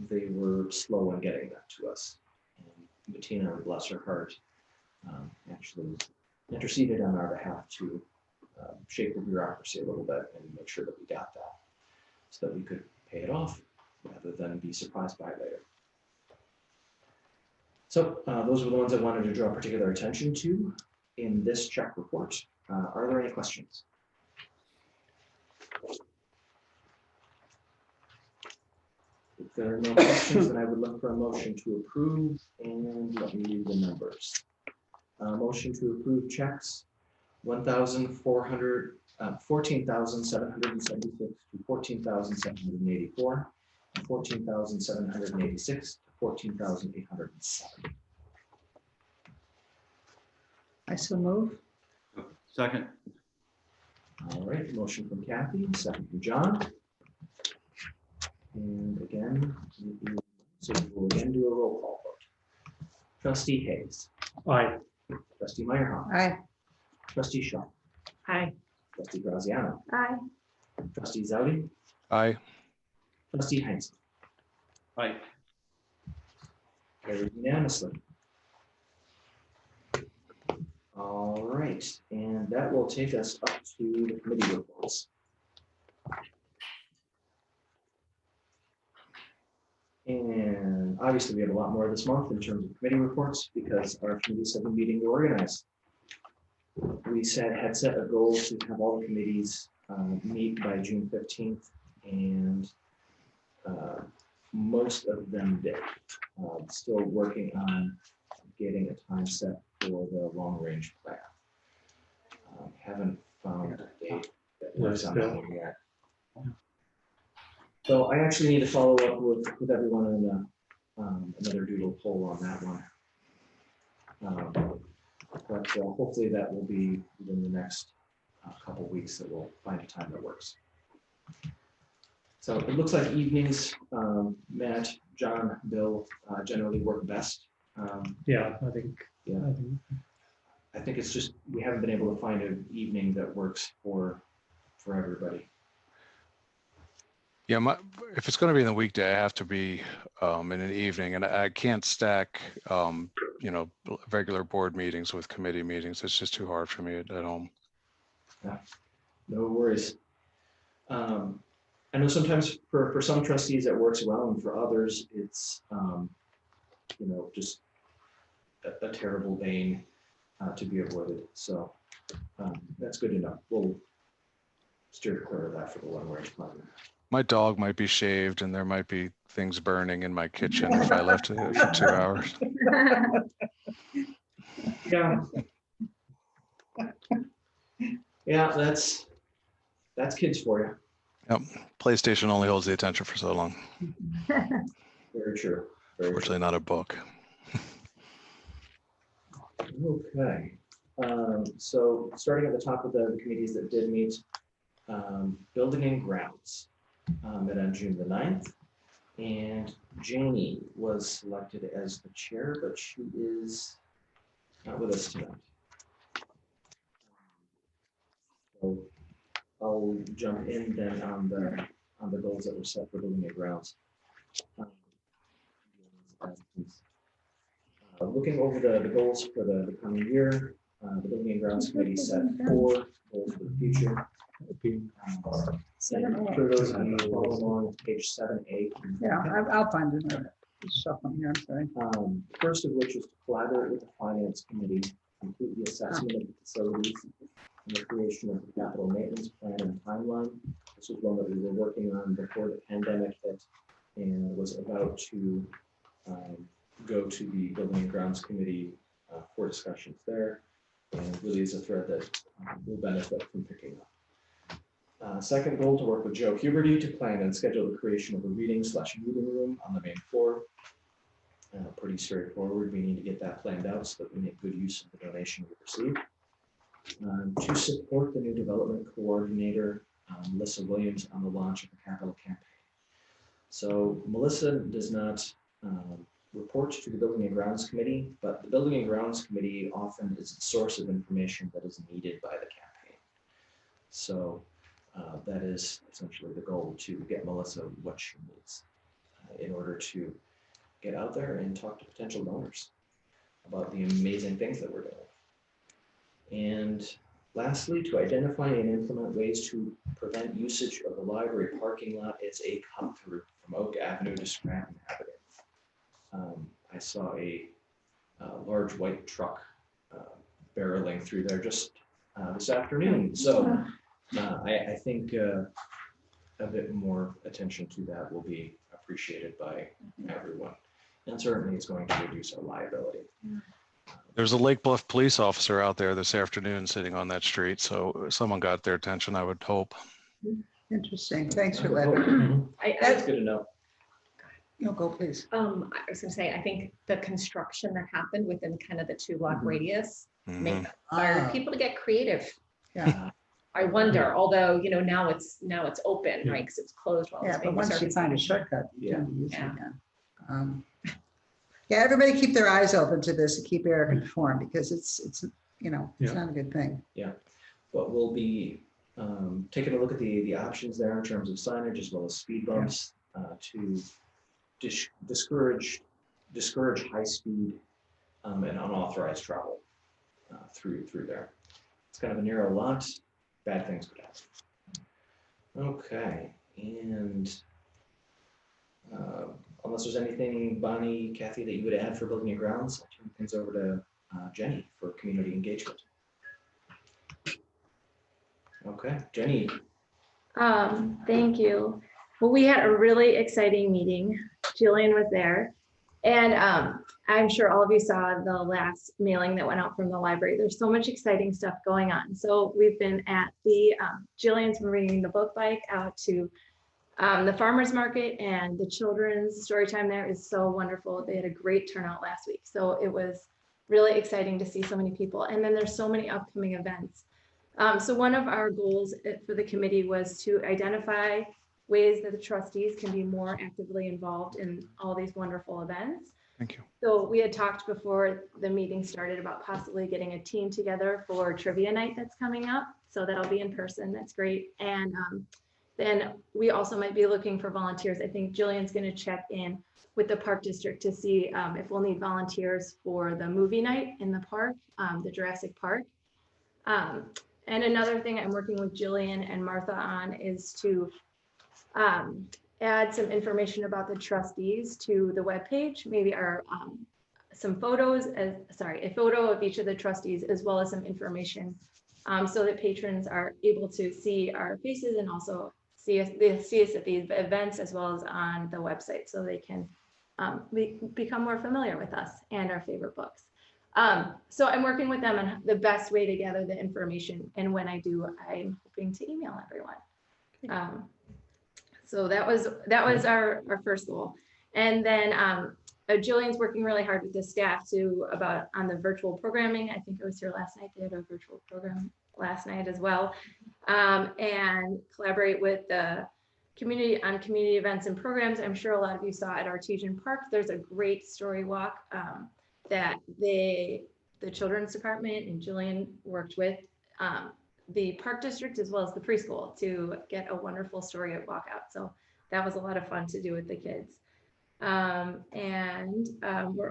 They were slow in getting that to us. And Bettina, bless her heart, actually interceded on our behalf to shape the bureaucracy a little bit and make sure that we got that so that we could pay it off rather than be surprised by it later. So those were the ones I wanted to draw particular attention to in this check report. Are there any questions? If there are no questions, then I would look for a motion to approve, and let me read the numbers. Motion to approve checks 14,776 to 14,784, and 14,786 to 14,807. I so move. Second. All right, motion from Kathy, second from John. And again, so we'll again do a roll call vote. Trustee Hayes. Aye. Trustee Meierhoff. Aye. Trustee Shaul. Hi. Trustee Graziano. Aye. Trustee Zaute. Aye. Trustee Heintzelman. Aye. Carried unanimously. All right, and that will take us up to the committee reports. And obviously we have a lot more this month in terms of committee reports because our committees have been meeting to organize. We had set a goal to have all the committees meet by June 15th, and most of them did. Still working on getting a time set for the long-range plan. Haven't found a date that works on that one yet. So I actually need to follow up with everyone in another doodle poll on that one. But hopefully that will be within the next couple weeks that we'll find a time that works. So it looks like evenings, Matt, John, Bill generally work best. Yeah, I think. Yeah. I think it's just, we haven't been able to find an evening that works for everybody. Yeah, if it's going to be in the weekday, I have to be in an evening, and I can't stack, regular board meetings with committee meetings. It's just too hard for me at home. Yeah, no worries. I know sometimes for some trustees that works well, and for others, it's just a terrible bane to be avoided. So that's good to know. We'll steer clear of that for the long-range plan. My dog might be shaved, and there might be things burning in my kitchen if I left it for 2 hours. Yeah. Yeah, that's kids for you. Yep. PlayStation only holds the attention for so long. Very true. Very Fortunately, not a book. Okay. So starting at the top of the committees that did meet, Building and Grounds met on June the 9th. And Janie was selected as the chair, but she is not with us tonight. So I'll jump in then on the goals that were set for Building and Grounds. Looking over the goals for the coming year, the Building and Grounds Committee set 4 goals for the future. For those of you following along, page 7A. Yeah, I'll find it. Just shuffle here, I'm sorry. First of which is to collaborate with the Finance Committee, complete the assessment of the facilities, and the creation of the capital maintenance plan and timeline. This was one that we were working on before the pandemic hit, and was about to go to the Building and Grounds Committee for discussions there, and really is a thread that will benefit from picking up. Second goal, to work with Joe Huberty to plan and schedule the creation of a reading/meeting room on the main floor. Pretty straightforward. We need to get that planned out so that we make good use of the donation we received. To support the new development coordinator, Melissa Williams, on the launch of the capital campaign. So Melissa does not report to the Building and Grounds Committee, but the Building and Grounds Committee often is the source of information that is needed by the campaign. So that is essentially the goal, to get Melissa what she needs in order to get out there and talk to potential donors about the amazing things that we're doing. And lastly, to identify and implement ways to prevent usage of the library parking lot as a cut-through from Oak Avenue to Scranton Avenue. I saw a large white truck barreling through there just this afternoon. So I think a bit more attention to that will be appreciated by everyone. And certainly it's going to reduce our liability. There's a Lake Bluff police officer out there this afternoon sitting on that street, so someone got their attention, I would hope. Interesting. Thanks for that. That's good to know. No, go please. I was going to say, I think the construction that happened within kind of the 2-block radius inspired people to get creative. Yeah. I wonder, although now it's open, right? Because it's closed while it's Yeah, being but once you find a resurfaced. shortcut, you Yeah. can use it again. Yeah, everybody keep their eyes open to this and keep Eric informed, because it's not a good thing. But we'll be taking a look at the options there in terms of signage as well as speed bumps to discourage high speed and unauthorized travel through there. It's kind of a narrow lot. Bad things could happen. Okay, and unless there's anything, Bonnie, Kathy, that you would add for Building and Grounds, I'll turn things over to Jenny for community engagement. Okay, Jenny. Thank you. Well, we had a really exciting meeting. Jillian was there, And I'm sure all of you saw the last mailing that went out from the library. There's so much exciting stuff going on. So we've been at the, Jillian's been bringing the book bike out to the farmer's market, and the children's story time there is so wonderful. They had a great turnout last week. So it was really exciting to see so many people. And then there's so many upcoming events. So one of our goals for the committee was to identify ways that the trustees can be more actively involved in all these wonderful events. Thank you. So we had talked before the meeting started about possibly getting a team together for trivia night that's coming up. So that'll be in person. That's great. And then we also might be looking for volunteers. I think Jillian's going to check in with the park district to see if we'll need volunteers for the movie night in the park, the Jurassic Park. And another thing I'm working with Jillian and Martha on is to add some information about the trustees to the webpage, maybe our some photos, a photo of each of the trustees, as well as some information so that patrons are able to see our faces and also see us at these events as well as on the website, so they can become more familiar with us and our favorite books. So I'm working with them on the best way to gather the information. And when I do, I'm hoping to email everyone. So that was our first goal. And then Jillian's working really hard with the staff on the virtual programming. I think I was here last night. They had a virtual program last night as well. And collaborate with the community on community events and programs. I'm sure a lot of you saw at Artesian Park, there's a great story walk that the children's department and Jillian worked with the park district as well as the preschool to get a wonderful story walkout. So that was a lot of fun to do with the kids. We're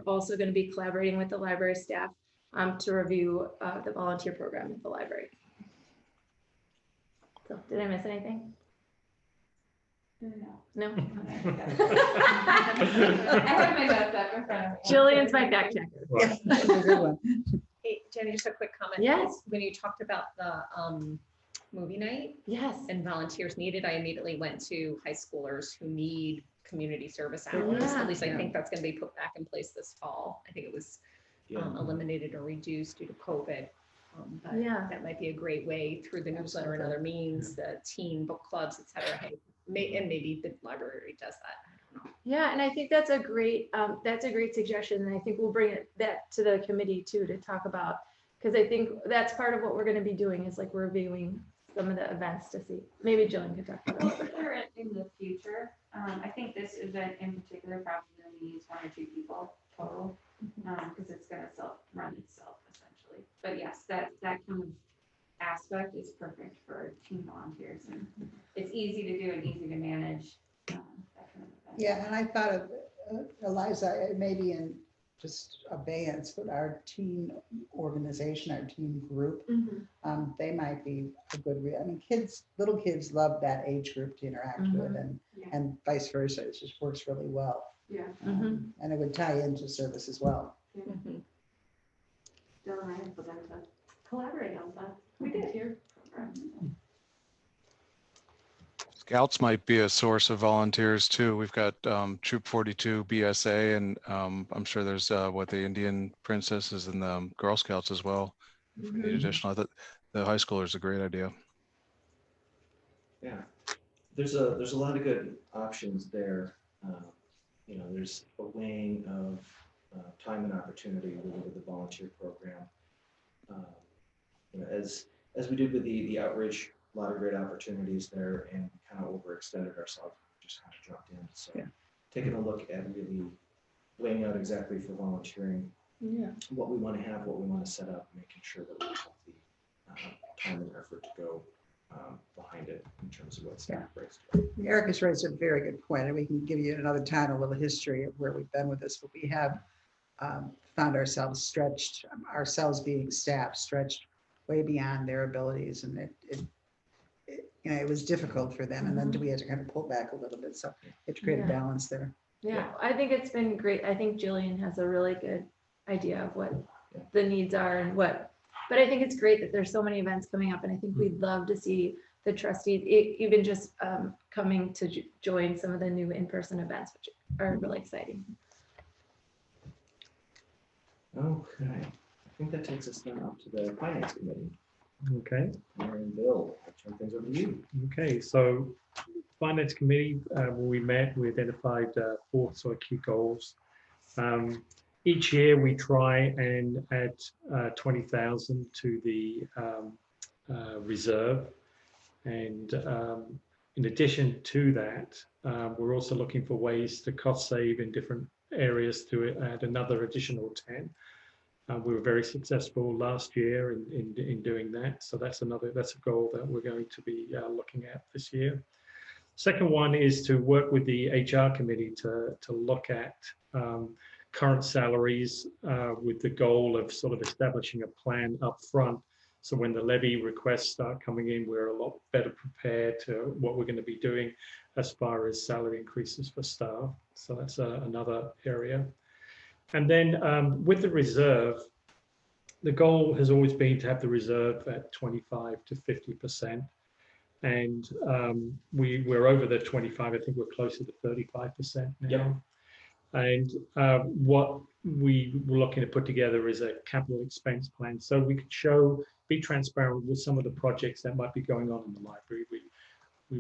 also going to be collaborating with the library staff to review the volunteer program at the library. So did I miss anything? No. I have my notes up in front of me. Jillian's my fact checker. Yeah, that's a good one. Hey, Jenny, just a quick comment. Yes. When you talked about the movie night Yes. and volunteers needed, I immediately went to high schoolers who need community service hours. Yeah. At least I think that's going to be put back in place this fall. I think it was eliminated or reduced due to COVID. But Yeah. that might be a great way through the newsletter and other means, the teen book clubs, et cetera. Hey, and maybe the library does that. I don't know. Yeah, and I think that's a great suggestion, and I think we'll bring that to the committee too to talk about, because I think that's part of what we're going to be doing is like reviewing some of the events to see. Maybe Jillian could talk about that. Further in the future, I think this event in particular probably needs 1 or 2 people total, because it's going to run itself essentially. But yes, that kind of aspect is perfect for teen volunteers, and it's easy to do and easy to manage. That kind of event. Yeah, and I thought of Eliza, maybe in just abeyance, but our teen organization, our teen group, they might be a good, I mean, little kids love that age group to interact with, and vice versa. It just works really well. Yeah. And it would tie into service as well. Mhm. Jill and I have begun to collaborate on that. We did here. Scouts might be a source of volunteers too. We've got Troop 42 BSA, and I'm sure there's the Indian Princesses and the Girl Scouts as well. If we need additional, I thought the high schooler is a great idea. Yeah, there's a lot of good options there. There's a weighing of time and opportunity with the volunteer program. As we did with the outreach, a lot of great opportunities there, and kind of overextended ourselves, just kind of jumped in. So taking a look at really laying out exactly for volunteering what we want to have, what we want to set up, making sure that we have the time and effort to go behind it in terms of what staff brings. Eric has raised a very good point, and we can give you another time a little history of where we've been with this, but we have found ourselves stretched, ourselves being staff stretched way beyond their abilities, and it was difficult for them, and then we had to kind of pull back a little bit, so we had to create a balance there. Yeah, I think it's been great. I think Jillian has a really good idea of what the needs are and but I think it's great that there's so many events coming up, and I think we'd love to see the trustees even just coming to join some of the new in-person events, which are really exciting. Okay, I think that takes us then up to the finance committee. Okay. And Bill, I'll turn things over to you. Okay, so Finance Committee, when we met, we identified 4 sort of key goals. Each year we try and add 20,000 to the reserve. And in addition to that, we're also looking for ways to cost save in different areas to add another additional 10. We were very successful last year in doing that. So that's a goal that we're going to be looking at this year. Second one is to work with the HR committee to look at current salaries with the goal of sort of establishing a plan up front. So when the levy requests start coming in, we're a lot better prepared to what we're going to be doing as far as salary increases for staff. So that's another area. And then with the reserve, the goal has always been to have the reserve at 25 to 50%. And we're over the 25, I think we're closer to 35% now. Yep. And what we were looking to put together is a capital expense plan. So we could be transparent with some of the projects that might be going on in the library.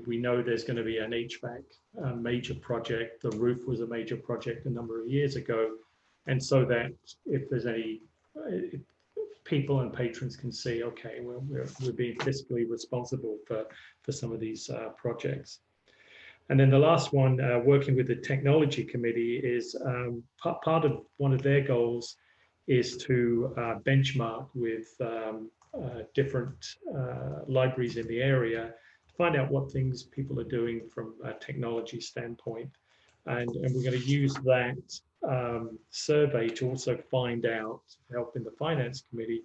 We know there's going to be an HVAC major project. The roof was a major project a number of years ago. And so that if there's any people and patrons can see, okay, well, we're being fiscally responsible for some of these projects. And then the last one, working with the technology committee, is part of one of their goals is to benchmark with different libraries in the area to find out what things people are doing from a technology standpoint. And we're going to use that survey to also find out, help in the finance committee,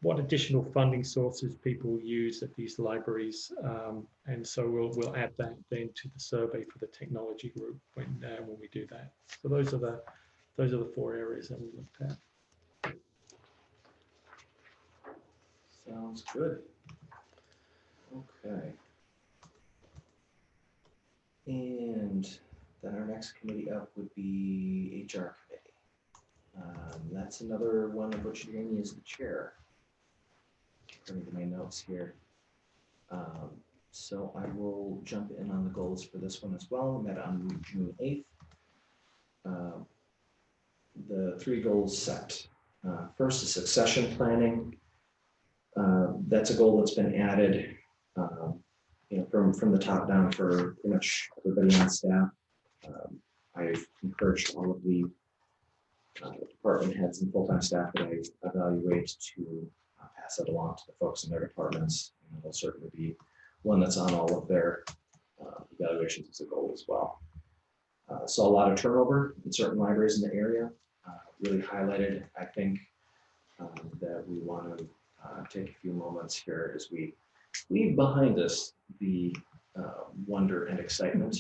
what additional funding sources people use at these libraries. And so we'll add that then to the survey for the technology group when we do that. So those are the 4 areas that we looked at. Sounds good. Okay. And then our next committee up would be HR committee. That's another one of which Janie is the chair. According to my notes here. So I will jump in on the goals for this one as well. Met on June 8th. The 3 goals set. First is succession planning. That's a goal that's been added from the top down for pretty much everybody on staff. I've encouraged all of the department heads and full-time staff that I evaluate to pass it along to the folks in their departments. And it'll certainly be one that's on all of their evaluations as a goal as well. Saw a lot of turnover in certain libraries in the area. Really highlighted, I think, that we want to take a few moments here as we leave behind us the wonder and excitement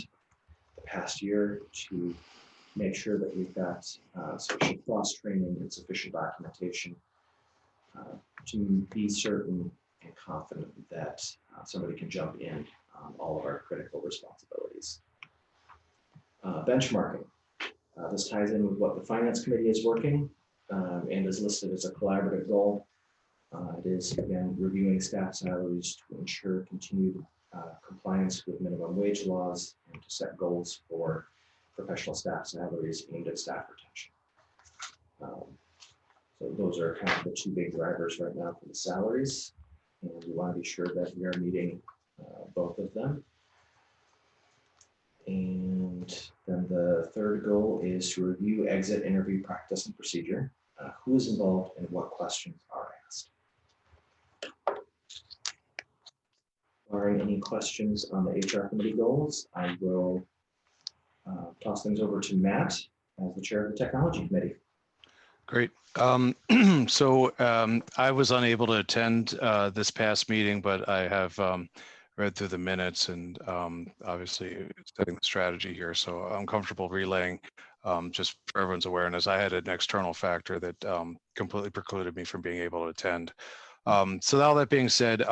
the past year to make sure that we've got sufficient cross-training and sufficient documentation to be certain and confident that somebody can jump in on all of our critical responsibilities. Benchmarking. This ties in with what the Finance Committee is working and is listed as a collaborative goal. It is, again, reviewing staff salaries to ensure continued compliance with minimum wage laws and to set goals for professional staff salaries aimed at staff retention. So those are kind of the 2 big drivers right now for the salaries, and we want to be sure that we are meeting both of them. And then the 3rd goal is to review exit interview practice and procedure. Who is involved and what questions are asked. Barring any questions on the HR committee goals, I will toss things over to Matt as the chair of the technology committee. Great. So I was unable to attend this past meeting, but I have read through the minutes and obviously setting the strategy here. So I'm comfortable relaying just for everyone's awareness. I had an external factor that completely precluded me from being able to attend. So all that being said,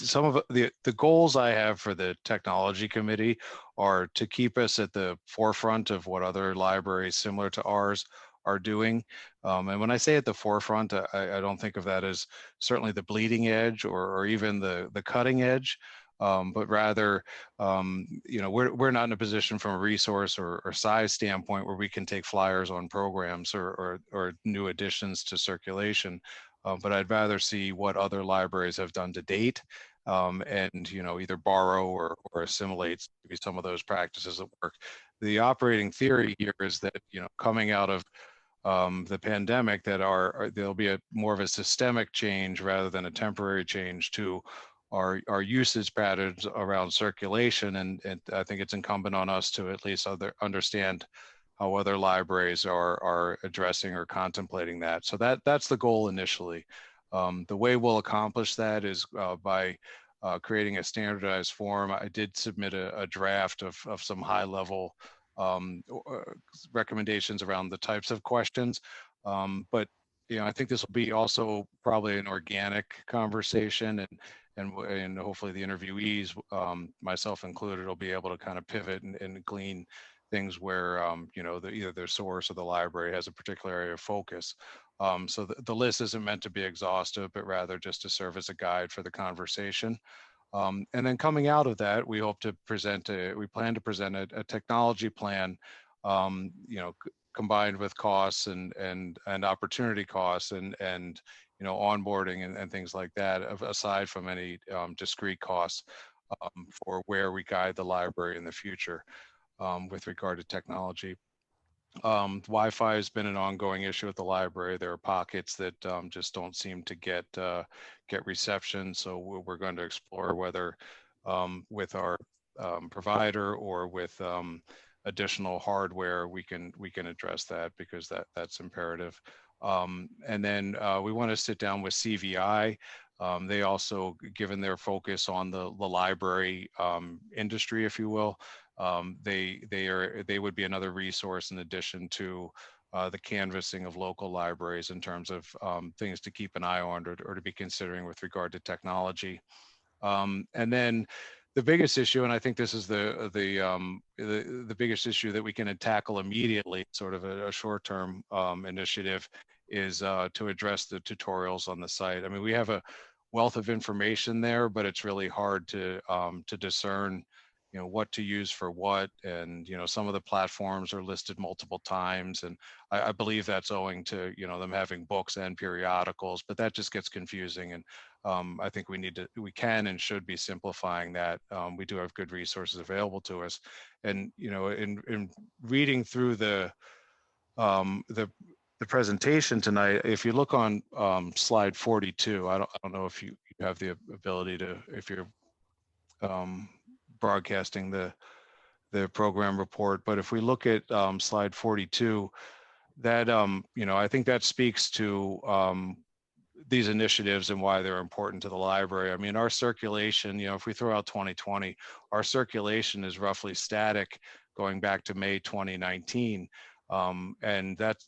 some of the goals I have for the technology committee are to keep us at the forefront of what other libraries similar to ours are doing. And when I say at the forefront, I don't think of that as certainly the bleeding edge or even the cutting edge. But rather, we're not in a position from a resource or size standpoint where we can take flyers on programs or new additions to circulation. But I'd rather see what other libraries have done to date, and either borrow or assimilate maybe some of those practices at work. The operating theory here is that coming out of the pandemic, that there'll be more of a systemic change rather than a temporary change to our usage patterns around circulation, and I think it's incumbent on us to at least understand how other libraries are addressing or contemplating that. So that's the goal initially. The way we'll accomplish that is by creating a standardized form. I did submit a draft of some high level recommendations around the types of questions, but I think this will be also probably an organic conversation, and hopefully the interviewees, myself included, will be able to kind of pivot and glean things where either their source or the library has a particular area of focus. So the list isn't meant to be exhaustive, but rather just to serve as a guide for the conversation. And then coming out of that, we plan to present a technology plan, combined with costs and opportunity costs and onboarding and things like that, aside from any discrete costs for where we guide the library in the future with regard to technology. Wi-Fi has been an ongoing issue at the library. There are pockets that just don't seem to get reception. So we're going to explore whether with our provider or with additional hardware we can address that, because that's imperative. And then we want to sit down with CVI. They also, given their focus on the library industry, if you will, they would be another resource in addition to the canvassing of local libraries in terms of things to keep an eye on or to be considering with regard to technology. And then the biggest issue, and I think this is the biggest issue that we can tackle immediately, sort of a short-term initiative, is to address the tutorials on the site. I mean, we have a wealth of information there, but it's really hard to discern what to use for what, and some of the platforms are listed multiple times, and I believe that's owing to them having books and periodicals, but that just gets confusing, and I think we can and should be simplifying that. We do have good resources available to us, and in reading through the presentation tonight, if you look on slide 42, I don't know if you have the ability to, if you're broadcasting the program report, but if we look at slide 42, that I think that speaks to these initiatives and why they're important to the library. I mean, our circulation, if we throw out 2020, our circulation is roughly static going back to May 2019. And that's,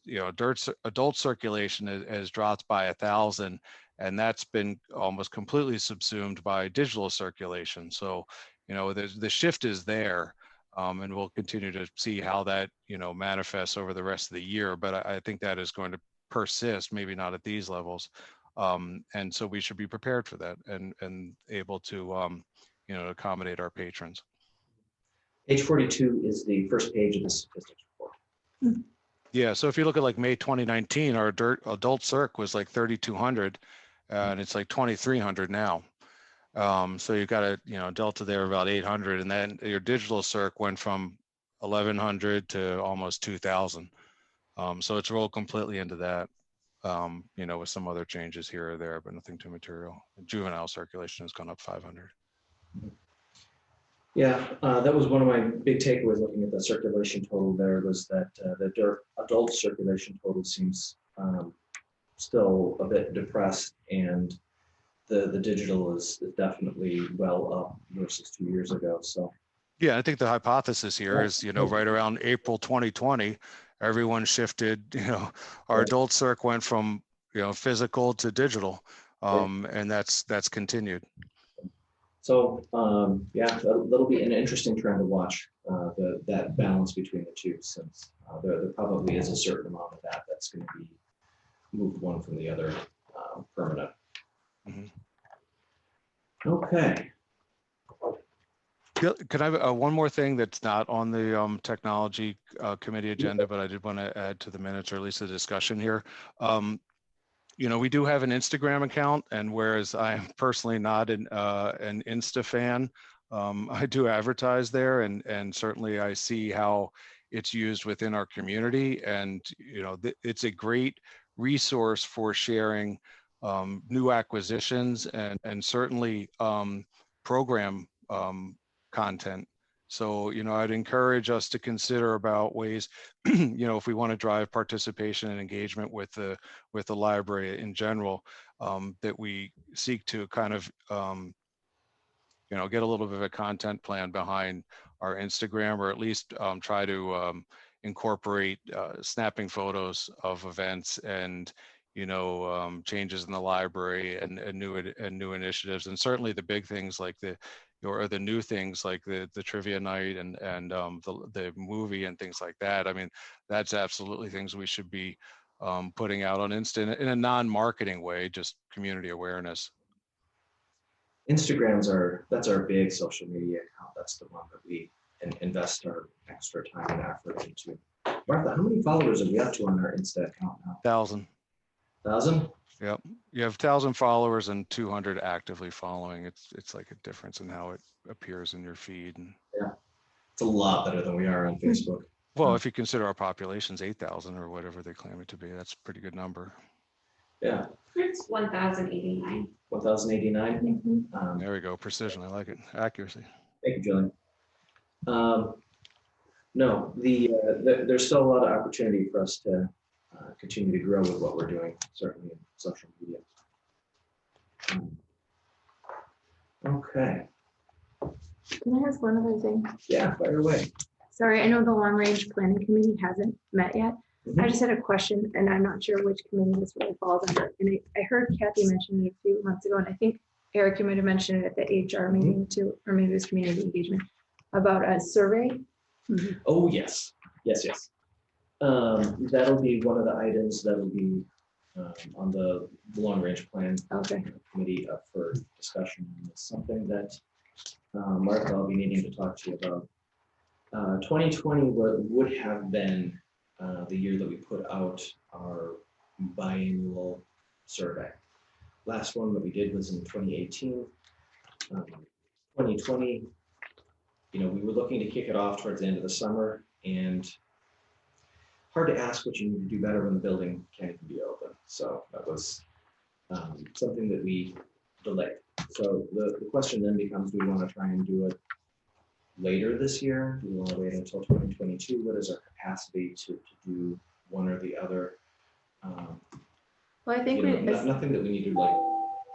adult circulation has dropped by 1,000, and that's been almost completely subsumed by digital circulation. So, the shift is there, and we'll continue to see how that, manifests over the rest of the year. But I think that is going to persist, maybe not at these levels. And so we should be prepared for that and able to, accommodate our patrons. Page 42 is the first page of the statistics report. Yeah, so if you look at like May 2019, our adult circ was like 3,200, and it's like 2,300 now. So you've got a delta there about 800, and then your digital circ went from 1,100 to almost 2,000. So it's rolled completely into that, with some other changes here or there, but nothing too material. Juvenile circulation has gone up 500. Yeah, that was one of my big takeaways looking at the circulation total there, was that the adult circulation total seems still a bit depressed, and the digital is definitely well up versus 2 years ago. So yeah, I think the hypothesis here is, right around April 2020, everyone shifted, our adult circ went from, physical to digital, and that's continued. So, yeah, that'll be an interesting trend to watch, that balance between the two, since there probably is a certain amount of that's going to be moved one from the other, permanent. Mhm. Okay. Could I have one more thing that's not on the technology committee agenda, but I did want to add to the minutes, or at least the discussion here. You know, we do have an Instagram account, and whereas I am personally not an Insta fan, I do advertise there, and certainly I see how it's used within our community, and you know, it's a great resource for sharing new acquisitions and certainly program content. So, you know, I'd encourage us to consider about ways, you know, if we want to drive participation and engagement with the library in general, that we seek to kind of, you know, get a little bit of a content plan behind our Instagram, or at least try to incorporate snapping photos of events and, you know, changes in the library and new initiatives, and certainly the big things like the new things like the trivia night and the movie and things like that. I mean, that's absolutely things we should be putting out on Insta in a non-marketing way, just community awareness. That's our big social media account. That's the one that we invest our extra time and effort into. Martha, how many followers are we up to on our Insta account now? 1,000. 1,000? Yep. You have 1,000 followers and 200 actively following. It's like a difference in how it appears in your feed. And yeah, it's a lot better than we are on Facebook. Well, if you consider our population's 8,000 or whatever they claim it to be, that's a pretty good number. Yeah. It's 1,089. 1,089? Mm-hmm. There we go. Precision. I like it. Accuracy. Thank you, Jillian. No, there's still a lot of opportunity for us to continue to grow with what we're doing, certainly in social media. Okay. Can I ask one other thing? Yeah, fire away. Sorry, I know the long range planning committee hasn't met yet. I just had a question, and I'm not sure which committee this really falls under. And I heard Kathy mention it a few months ago, and I think Eric, you might have mentioned it at the HR meeting too, or maybe it was community engagement, about a survey. Oh, yes. Yes. That'll be one of the items that'll be on the long range plan committee up for discussion. It's something that Martha, I'll be needing to talk to you about. 2020 would have been the year that we put out our biannual survey. Last one that we did was in 2018. 2020, you know, we were looking to kick it off towards the end of the summer, and hard to ask what you need to do better when the building can't even be open. So that was something that we delayed. So the question then becomes, do we want to try and do it later this year? Do we want to wait until 2022? What is our capacity to do one or the other? Well, I think nothing that we need to like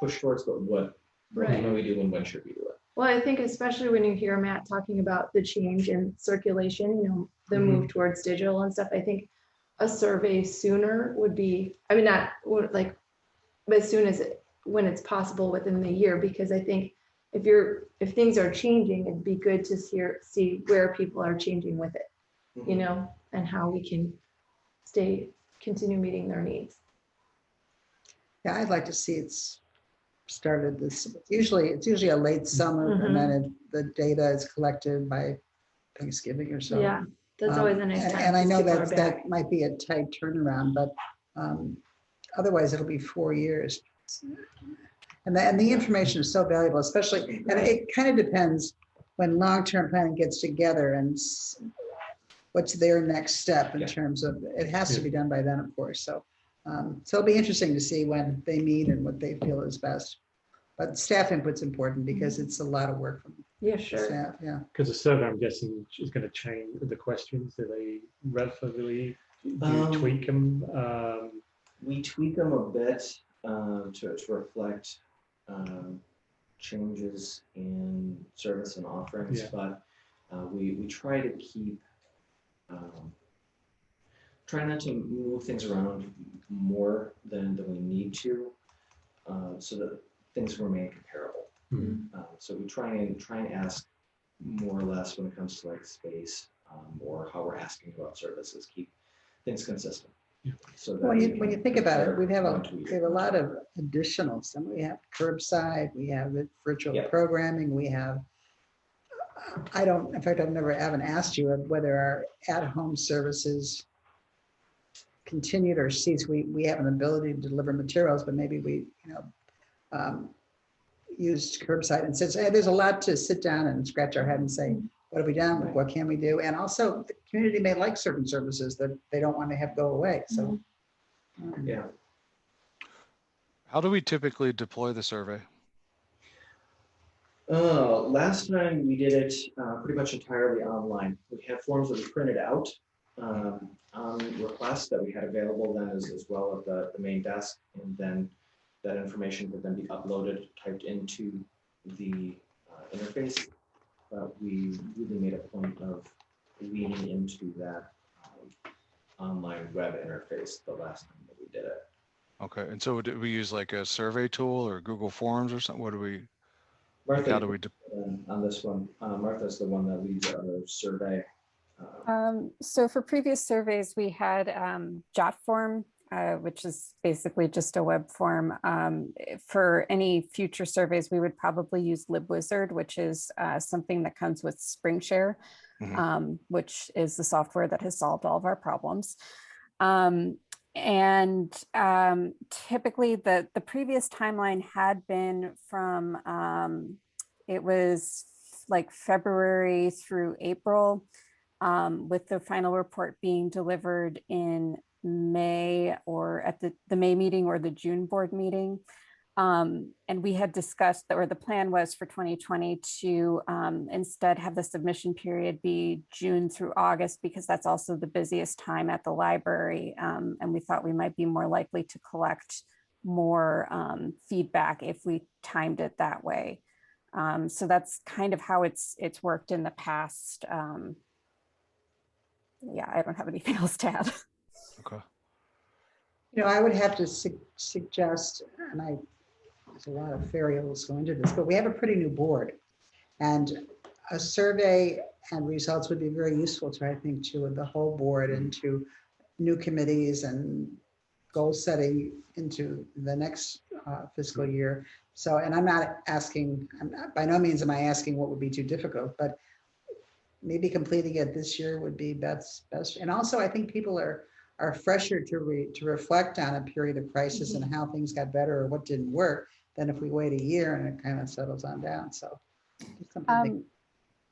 push towards, but what can we do and when should we do it? Well, I think especially when you hear Matt talking about the change in circulation, you know, the move towards digital and stuff, I think a survey sooner would be, I mean, not like, but as soon as when it's possible within the year, because I think if things are changing, it'd be good to see where people are changing with it, you know, and how we can continue meeting their needs. Yeah, I'd like to see it's started this. It's usually a late summer, and then the data is collected by Thanksgiving or so. Yeah, that's always a nice time. And I know that might be a tight turnaround, but otherwise it'll be 4 years. And the information is so valuable, especially, and it kind of depends when long-term planning gets together and what's their next step in terms of, it has to be done by then, of course. So it'll be interesting to see when they meet and what they feel is best. But staff input's important because it's a lot of work from staff. Yeah. Because the survey, I'm guessing, is going to change the questions. Do they relatively tweak them? We tweak them a bit to reflect changes in service and offerings, but we try to keep try not to move things around more than we need to, so that things remain comparable. So we try and ask more or less when it comes to like space or how we're asking about services, keep things consistent. Yeah. So that When we you can think about it, compare we 1 to have a lot of additional, some we have curbside, we have the virtual Yep. programming, we have, in fact, haven't asked you whether our at-home services continued or ceased. We have an ability to deliver materials, but maybe we, used curbside and says, hey, there's a lot to sit down and scratch our head and say, what have we done? Right. What can we do? And also the community may like certain services that they don't want to have go away. So, Yeah. How do we typically deploy the survey? Last time we did it pretty much entirely online. We had forms that we printed out on request that we had available then as well at the main desk, and then that information would then be uploaded, typed into the interface. But we really made a point of leaning into that online web interface the last time that we did it. Okay, and so did we use like a survey tool or Google Forms or something? What do we, Martha, how do we? on this one, Martha's the one that leads our survey. So for previous surveys, we had Jotform, which is basically just a web form. For any future surveys, we would probably use LibWizard, which is something that comes with SpringShare, which is the software that has solved all of our problems. Typically the previous timeline had been from, it was like February through April, with the final report being delivered in May or at the May meeting or the June board meeting. And we had discussed that, or the plan was for 2020 to instead have the submission period be June through August, because that's also the busiest time at the library. And we thought we might be more likely to collect more feedback if we timed it that way. So that's kind of how it's worked in the past. Yeah, I don't have anything else to add. Okay. I would have to suggest, and there's a lot of variables going into this, but we have a pretty new board, and a survey and results would be very useful to, I think, to the whole board and to new committees and goal setting into the next fiscal year. So, and by no means am I asking what would be too difficult, but maybe completing it this year would be best. And also, I think people are fresher to reflect on a period of crisis and how things got better or what didn't work than if we wait a year and it kind of settles on down. So,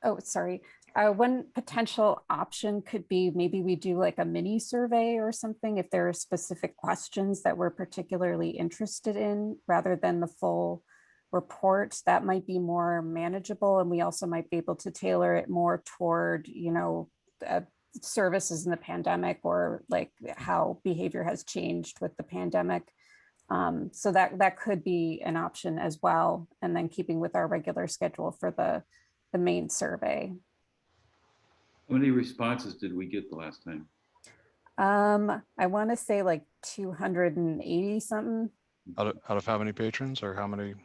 oh, sorry. One potential option could be maybe we do like a mini survey or something if there are specific questions that we're particularly interested in, rather than the full report. That might be more manageable, and we also might be able to tailor it more toward, services in the pandemic, or like how behavior has changed with the pandemic. So that could be an option as well. And then keeping with our regular schedule for the main survey. How many responses did we get the last time? I want to say like 280 something. Out of how many patrons, or how many?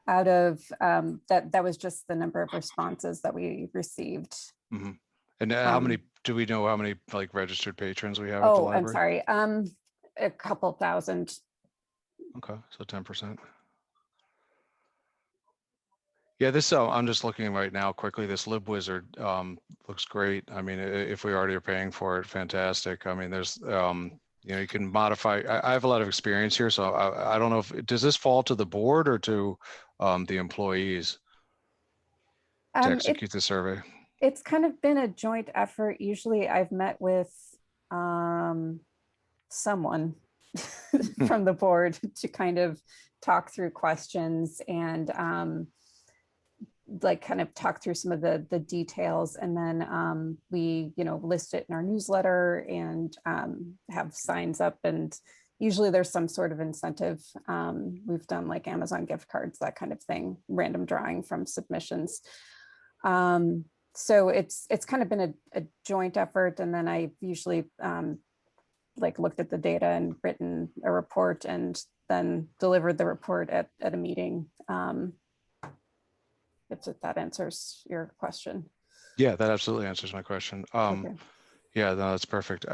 Out of that was just the number of responses that we received. Mm-hmm. And how many, do we know how many like registered patrons we have at the Oh, library? I'm sorry. A couple thousand. Okay, so 10%. Yeah, this, I'm just looking right now quickly, this LibWizard looks great. I mean, if we already are paying for it, fantastic. I mean, there's, you can modify, I have a lot of experience here, so I don't know does this fall to the board or to the employees to execute the survey? It's kind of been a joint effort. Usually I've met with someone from the board to kind of talk through questions and like kind of talk through some of the details, and then we list it in our newsletter and have signs up, and usually there's some sort of incentive. We've done like Amazon gift cards, that kind of thing, random drawing from submissions. So it's kind of been a joint effort, and then I've usually like looked at the data and written a report and then delivered the report at a meeting. If that answers your question. Yeah, that absolutely answers my question. Okay. Yeah, no, that's perfect.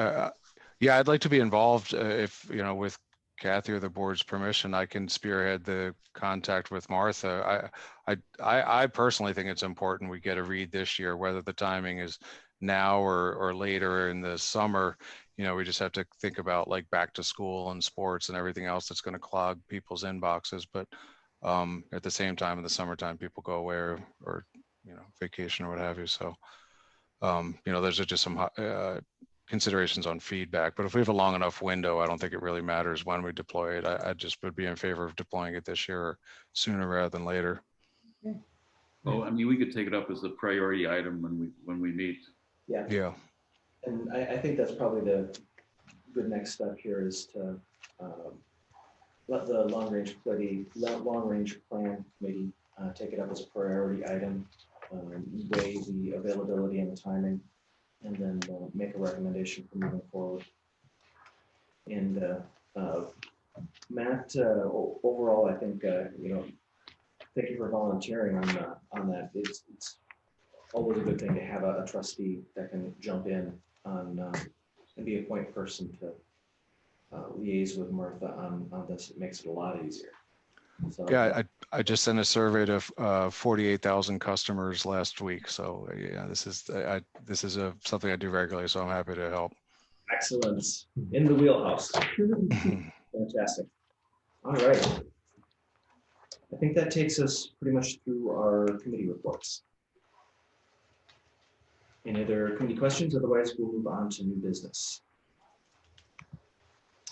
Yeah, I'd like to be involved if, with Kathy or the board's permission, I can spearhead the contact with Martha. I personally think it's important we get a read this year, whether the timing is now or later in the summer. We just have to think about like back to school and sports and everything else that's going to clog people's inboxes. But at the same time, in the summertime, people go away or vacation or what have you. So, there's just some considerations on feedback, but if we have a long enough window, I don't think it really matters when we deploy it. I just would be in favor of deploying it this year sooner rather than later. Well, I mean, we could take it up as a priority item when we meet. Yeah. Yeah. And I think that's probably the good next step here is to let the long range plan committee take it up as a priority item, weigh the availability and the timing, and then make a recommendation for moving forward. And Matt, overall, I think thank you for volunteering on that. It's always a good thing to have a trustee that can jump in on and be a point person to liaise with Martha on this. It makes it a lot easier. So, yeah, I just sent a survey to 48,000 customers last week. So yeah, this is something I do regularly. So I'm happy to help. Excellence in the wheelhouse. Fantastic. All right. I think that takes us pretty much through our committee reports. Any other committee questions? Otherwise, we'll move on to new business.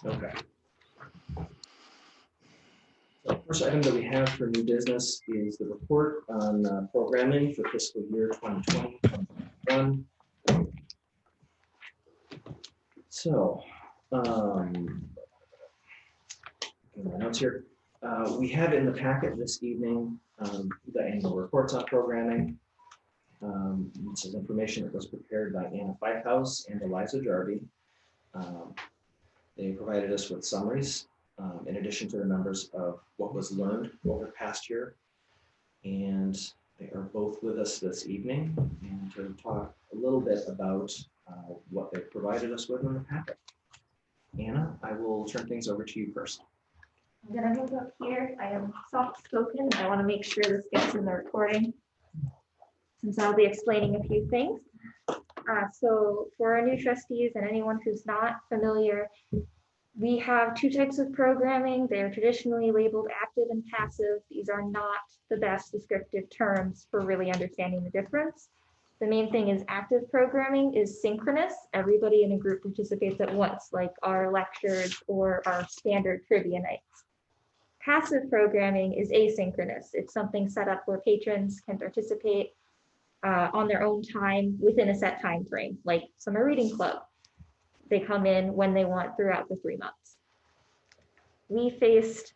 Okay. So first item that we have for new business is the report on programming for fiscal year 2020-2021. So, my notes here. We have in the packet this evening the annual reports on programming. This is information that was prepared by Fifhause and Eliza Jarvi. They provided us with summaries in addition to the numbers of what was learned over the past year. And they are both with us this evening and to talk a little bit about what they provided us with in the packet. Anna, I will turn things over to you first. I'm gonna move up here. I am soft-spoken. I want to make sure this gets in the recording since I'll be explaining a few things. So for our new trustees and anyone who's not familiar, we have two types of programming. They are traditionally labeled active and passive. These are not the best descriptive terms for really understanding the difference. The main thing is active programming is synchronous. Everybody in a group participates at once, like our lectures or our standard trivia nights. Passive programming is asynchronous. It's something set up where patrons can participate on their own time within a set time frame, like summer reading club. They come in when they want throughout the 3 months. We faced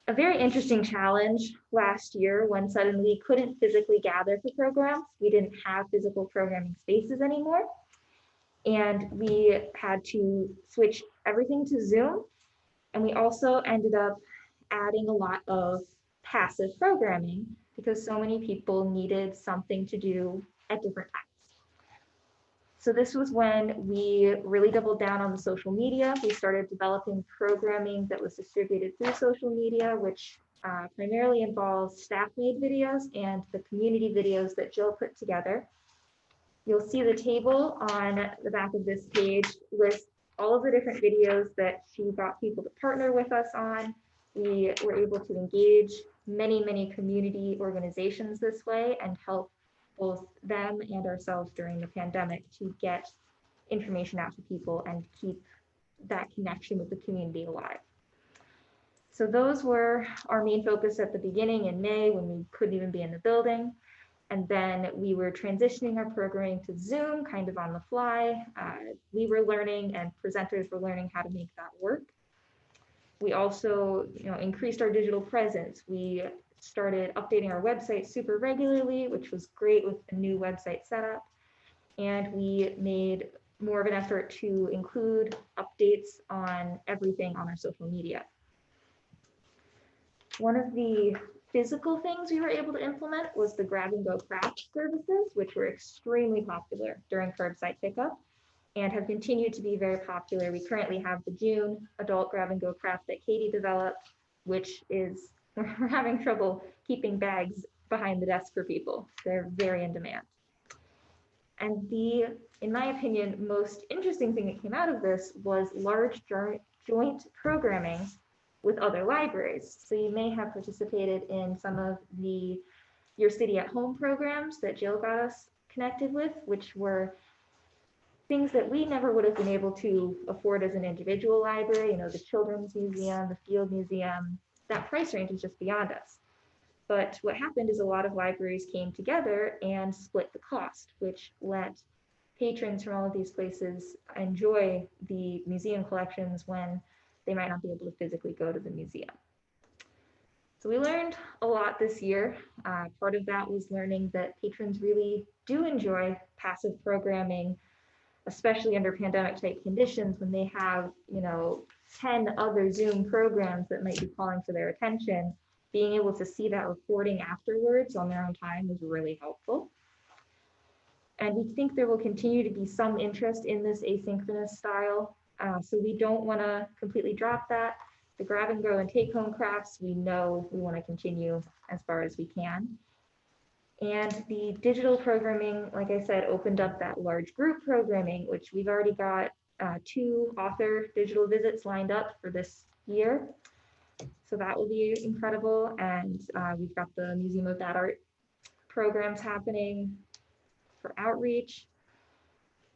a very interesting challenge last year when suddenly we couldn't physically gather for programs. We didn't have physical programming spaces anymore. And we had to switch everything to Zoom. And we also ended up adding a lot of passive programming because so many people needed something to do at different times. So this was when we really doubled down on the social media. We started developing programming that was distributed through social media, which primarily involves staff-made videos and the community videos that Jill put together. You'll see the table on the back of this page lists all of the different videos that she got people to partner with us on. We were able to engage many community organizations this way and help both them and ourselves during the pandemic to get information out to people and keep that connection with the community alive. So those were our main focus at the beginning in May when we couldn't even be in the building. And then we were transitioning our programming to Zoom kind of on the fly. We were learning and presenters were learning how to make that work. We also increased our digital presence. We started updating our website super regularly, which was great with the new website setup. And we made more of an effort to include updates on everything on our social media. One of the physical things we were able to implement was the grab and go craft services, which were extremely popular during curbside pickup and have continued to be very popular. We currently have the June adult grab and go craft that Katie developed, which is, we're having trouble keeping bags behind the desk for people. They're very in demand. And the, in my opinion, most interesting thing that came out of this was large joint programming with other libraries. So you may have participated in some of the Your City at Home programs that Jill got us connected with, which were things that we never would have been able to afford as an individual library, you know, the Children's Museum, the Field Museum, that price range is just beyond us. But what happened is a lot of libraries came together and split the cost, which let patrons from all of these places enjoy the museum collections when they might not be able to physically go to the museum. So we learned a lot this year. Part of that was learning that patrons really do enjoy passive programming, especially under pandemic type conditions when they have, you know, 10 other Zoom programs that might be calling for their attention. Being able to see that recording afterwards on their own time was really helpful. And we think there will continue to be some interest in this asynchronous style. So we don't want to completely drop that. The grab and go and take home crafts, we know we want to continue as far as we can. And the digital programming, like I said, opened up that large group programming, which we've already got 2 author digital visits lined up for this year. So that will be incredible. And we've got the Museum of Bad Art programs happening for outreach.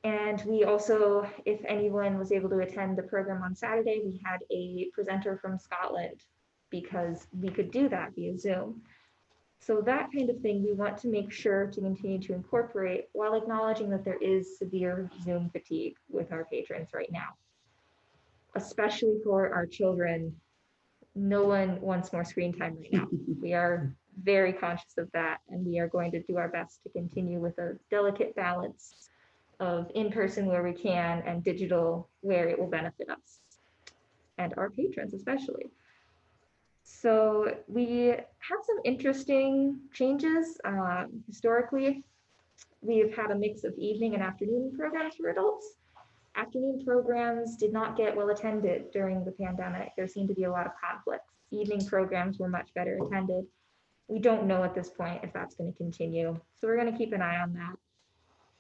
And we also, if anyone was able to attend the program on Saturday, we had a presenter from Scotland because we could do that via Zoom. So that kind of thing we want to make sure to continue to incorporate while acknowledging that there is severe Zoom fatigue with our patrons right now, especially for our children. No one wants more screen time right now. We are very conscious of that, and we are going to do our best to continue with a delicate balance of in-person where we can and digital where it will benefit us and our patrons especially. So we have some interesting changes. Historically, we've had a mix of evening and afternoon programs for adults. Afternoon programs did not get well attended during the pandemic. There seemed to be a lot of conflicts. Evening programs were much better attended. We don't know at this point if that's going to continue. So we're going to keep an eye on that.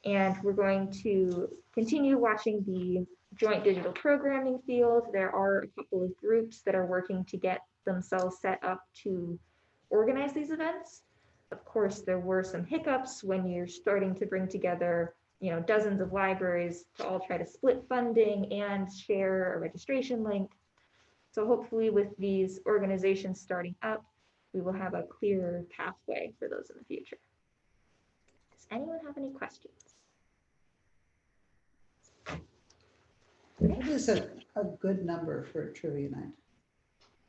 And we're going to continue watching the joint digital programming field. There are a couple of groups that are working to get themselves set up to organize these events. Of course, there were some hiccups when you're starting to bring together, you know, dozens of libraries to all try to split funding and share a registration link. So hopefully with these organizations starting up, we will have a clearer pathway for those in the future. Does anyone have any questions? What is a good number for a trivia night?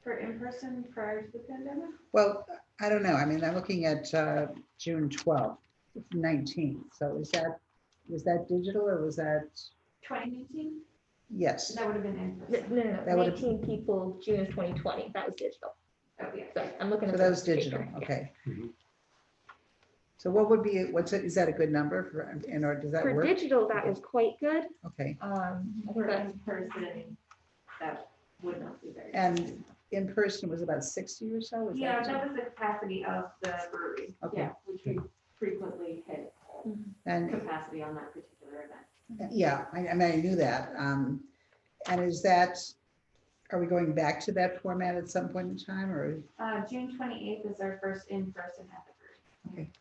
For in-person prior to the pandemic? Well, I don't know. I mean, I'm looking at June 12th, 19. So was that digital or was that? 2019? Yes. That would have been in person. No, That would've- 19 people, June of 2020, that was digital. Oh, yeah. So I'm looking at. So that was the digital, paper, yeah. okay. Mhm. So what would be, is that a good number for, or does that For work? digital, that was quite good. Okay, I think For that's in person, that would not be very. and in person was about 60 or so? Is Yeah, that? that was the capacity of the brewery. Okay. Yeah, which we frequently hit And, capacity on that particular event. yeah, I mean, I knew that. And is that, are we going back to that format at some point in time or? June 28th is our first in-person at the brewery. Okay.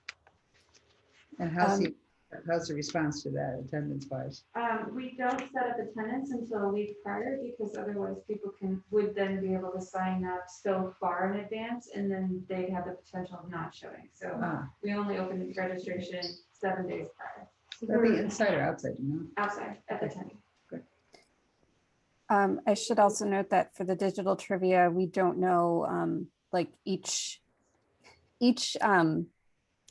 And how's the response to that attendance wise? We don't set up attendance until a week prior because otherwise people would then be able to sign up so far in advance and then they'd have the potential of not showing. So we only open the registration 7 days prior. That'd be inside or outside, you know? Outside at the time. I should also note that for the digital trivia, we don't know, like each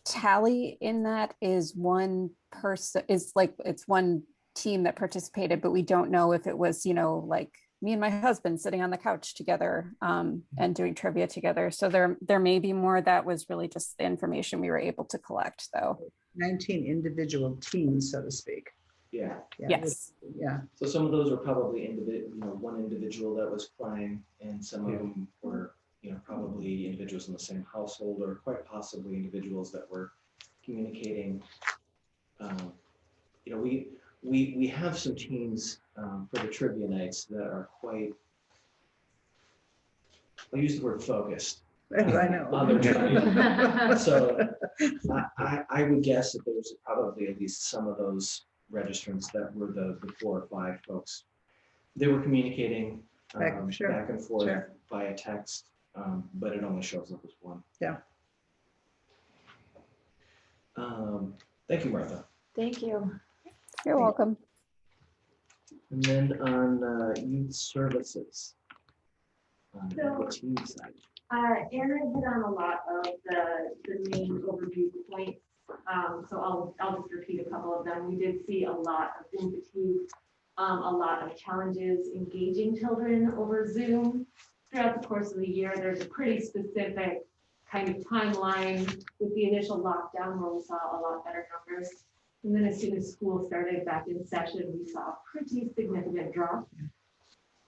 tally in that is one person, is like, it's one team that participated, but we don't know if it was, you know, like me and my husband sitting on the couch together and doing trivia together. So there may be more. That was really just the information we were able to collect, though. 19 individual teams, so to speak. Yeah. Yes. Yeah. So some of those were probably one individual that was playing, and some of them were, probably individuals in the same household, or quite possibly individuals that were communicating. We have some teams for the trivia nights that are quite, I'll use the word focused. I know. On their trivia. So I would guess that there was probably at least some of those registrants that were the 4 or 5 folks. They were communicating back and forth via text, but it only shows up as one. Yeah. Thank you, Martha. Thank you. You're welcome. And then on youth services, So- the team side. Aaron hit on a lot of the main overview points. So I'll just repeat a couple of them. We did see a lot of Zoom fatigue, a lot of challenges engaging children over Zoom throughout the course of the year. There's a pretty specific kind of timeline with the initial lockdown where we saw a lot better numbers. And then as soon as school started back in session, we saw a pretty significant drop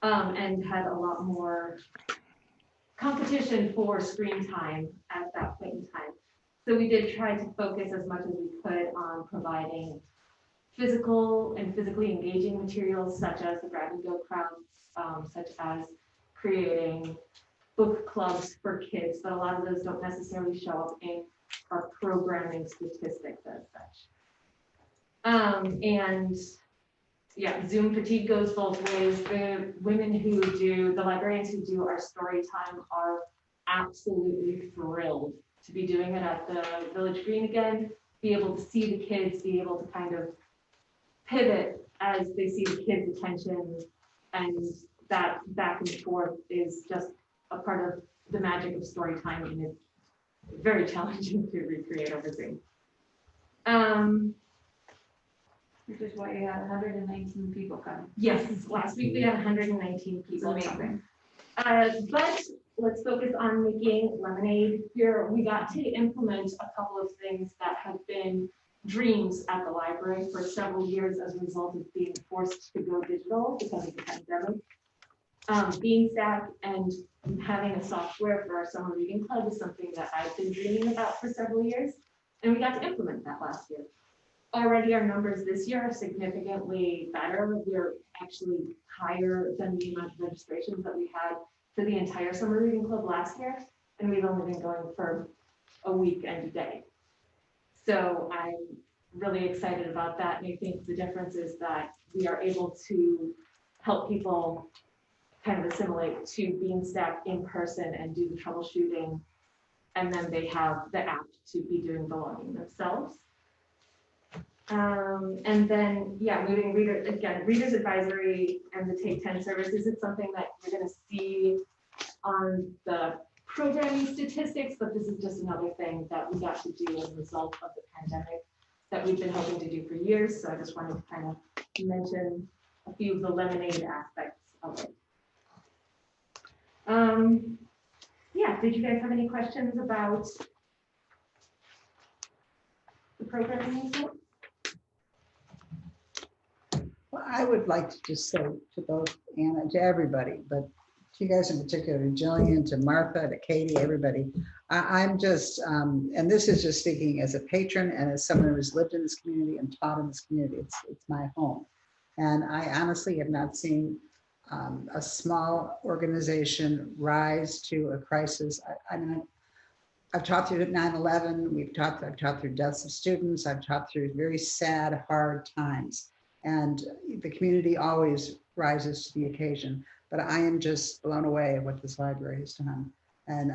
and had a lot more competition for screen time at that point in time. So we did try to focus as much as we could on providing physical and physically engaging materials such as the grab and go crowds, such as creating book clubs for kids, but a lot of those don't necessarily show up in our programming statistics as such. And yeah, Zoom fatigue goes both ways. The librarians who do our story time are absolutely thrilled to be doing it at the Village Green again, be able to see the kids, be able to kind of pivot as they see the kids' attention, and that back and forth is just a part of the magic of story time, and it's very challenging to recreate over Zoom. Which is why you had 119 people come. Yes, last week we had 119 people. Amazing. But let's focus on making lemonade here. We got to implement a couple of things that have been dreams at the library for several years as a result of being forced to go digital because of the pandemic. Being Stack and having a software for our summer reading club is something that I've been dreaming about for several years, and we got to implement that last year. Already our numbers this year are significantly better. We're actually higher than the amount of registrations that we had for the entire summer reading club last year, and we've only been going for a week and a day. So I'm really excited about that, and I think the difference is that we are able to help people kind of assimilate to being stacked in person and do the troubleshooting, and then they have the app to be doing the logging themselves. And then, yeah, moving readers advisory and the Take 10 service isn't something that you're going to see on the programming statistics, but this is just another thing that we got to do as a result of the pandemic that we've been hoping to do for years. So I just wanted to kind of mention a few of the lemonade aspects of it. Yeah, did you guys have any questions about the programming? Well, I would like to just say to both Anna, to everybody, but to you guys in particular, to Jillian, to Martha, to Katie, everybody. I'm just, and this is just speaking as a patron and as someone who's lived in this community and taught in this community. It's my home. And I honestly have not seen a small organization rise to a crisis. I mean, I've taught through 9/11. I've taught through deaths of students. I've taught through very sad, hard times. And the community always rises to the occasion. But I am just blown away at what this library has done. And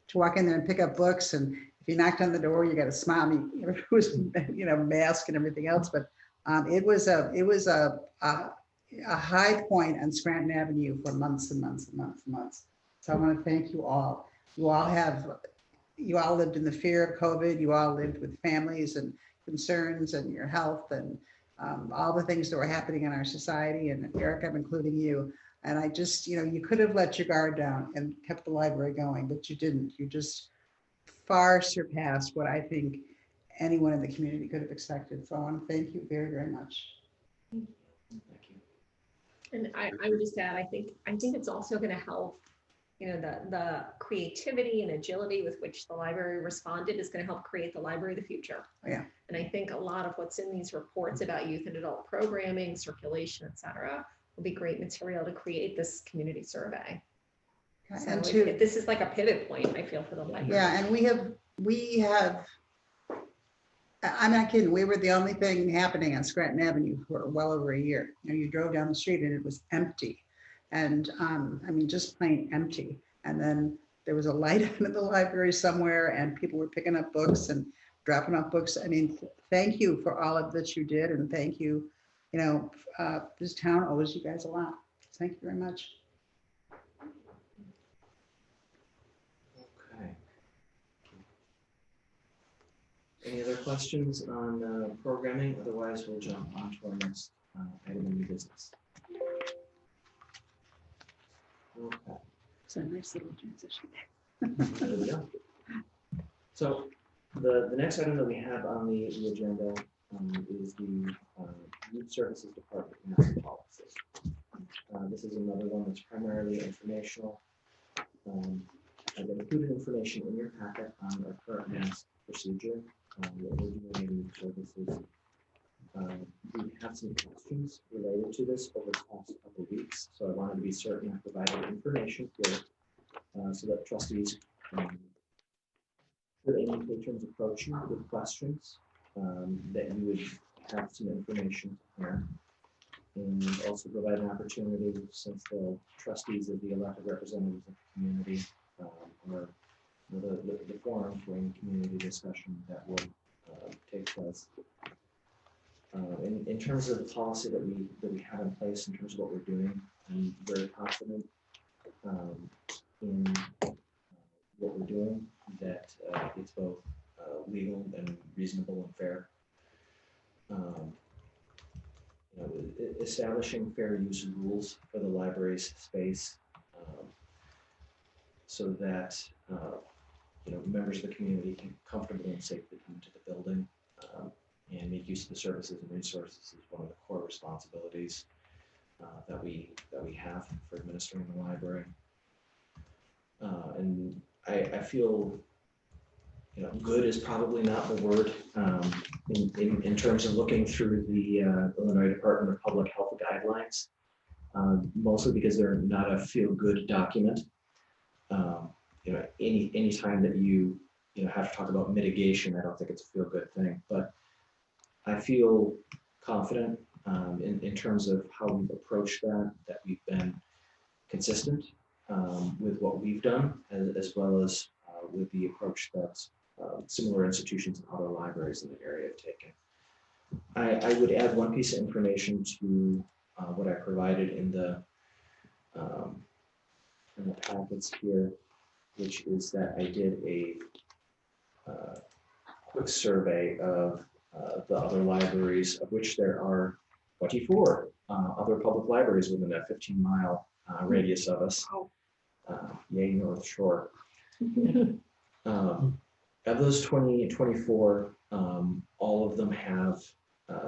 to walk in there and pick up books, and if you knocked on the door, you got to smile. I mean, it was, mask and everything else. But it was a high point on Scranton Avenue for months and months and months and months. So I want to thank you all. You all lived in the fear of COVID. You all lived with families and concerns and your health and all the things that were happening in our society. And Eric, I'm including you. And I just, you could have let your guard down and kept the library going, but you didn't. You just far surpassed what I think anyone in the community could have expected. So I want to thank you very, very much. Thank you. And I would just add, I think it's also going to help, the creativity and agility with which the library responded is going to help create the library of the future. Yeah. And I think a lot of what's in these reports about youth and adult programming, circulation, et cetera, will be great material to create this community survey. So And this is like a pivot point, I feel, for the library. yeah, and we have, I'm not kidding, we were the only thing happening on Scranton Avenue for well over a year. You drove down the street and it was empty. And I mean, just plain empty. And then there was a light in the library somewhere and people were picking up books and dropping off books. I mean, thank you for all of that you did. And thank you, this town owes you guys a lot. Thank you very much. Okay. Any other questions on programming? Otherwise, we'll jump on to our next item in new business. Okay. It's a nice little transition. There we go. So the next item that we have on the agenda is the Youth Services Department Master Policy. This is another one that's primarily informational. I've included information in your packet on our current mask procedure. What we're doing in Youth Services. We have some questions related to this over the past couple of weeks, so I wanted to be certain I provided information here so that trustees, should any patrons approach you with questions, that you would have some information here, and also provide an opportunity, since the trustees of the elected representatives of the community are the forum for any community discussion that will take place. In terms of the policy that we have in place, in terms of what we're doing, I'm very confident in what we're doing, that it's both legal and reasonable and fair. Establishing fair use rules for the library's space, so that members of the community can comfortably and safely come to the building and make use of the services and resources is one of the core responsibilities that we have for administering the library. And I feel, good is probably not the word in terms of looking through the Illinois Department of Public Health guidelines, mostly because they're not a feel-good document. Any time that you have to talk about mitigation, I don't think it's a feel-good thing, but I feel confident in terms of how we've approached that we've been consistent with what we've done, as well as with the approach that similar institutions and other libraries in the area have taken. I would add one piece of information to what I provided in the packets here, which is that I did a quick survey of the other libraries, of which there are 24 other public libraries within that 15-mile radius of us. Yay, North Shore. Of those 24, all of them have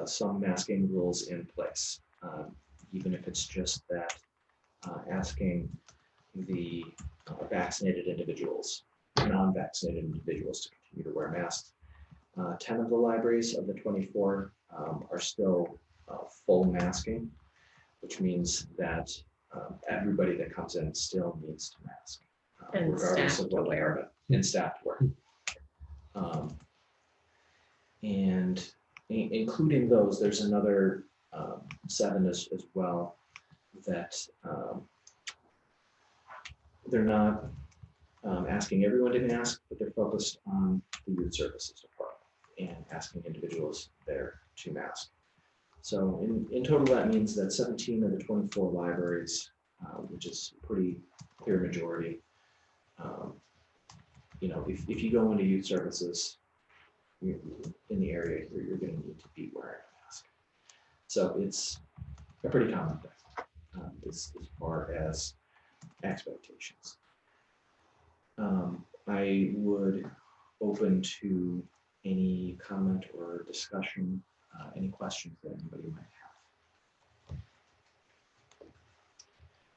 some masking rules in place, even if it's just that asking the vaccinated individuals, non-vaccinated individuals to continue to wear masks. 10 of the libraries of the 24 are still full masking, which means that everybody that comes in still needs to mask, regardless of what department, and staff to wear. And including those, there's another 7 as well that they're not asking everyone to mask, but they're focused on the youth services department and asking individuals there to mask. So in total, that means that 17 of the 24 libraries, which is a pretty clear majority, if you go into youth services in the area here, you're going to need to be wearing a mask. So it's a pretty common thing. as far as expectations. I would open to any comment or discussion, any questions that anybody might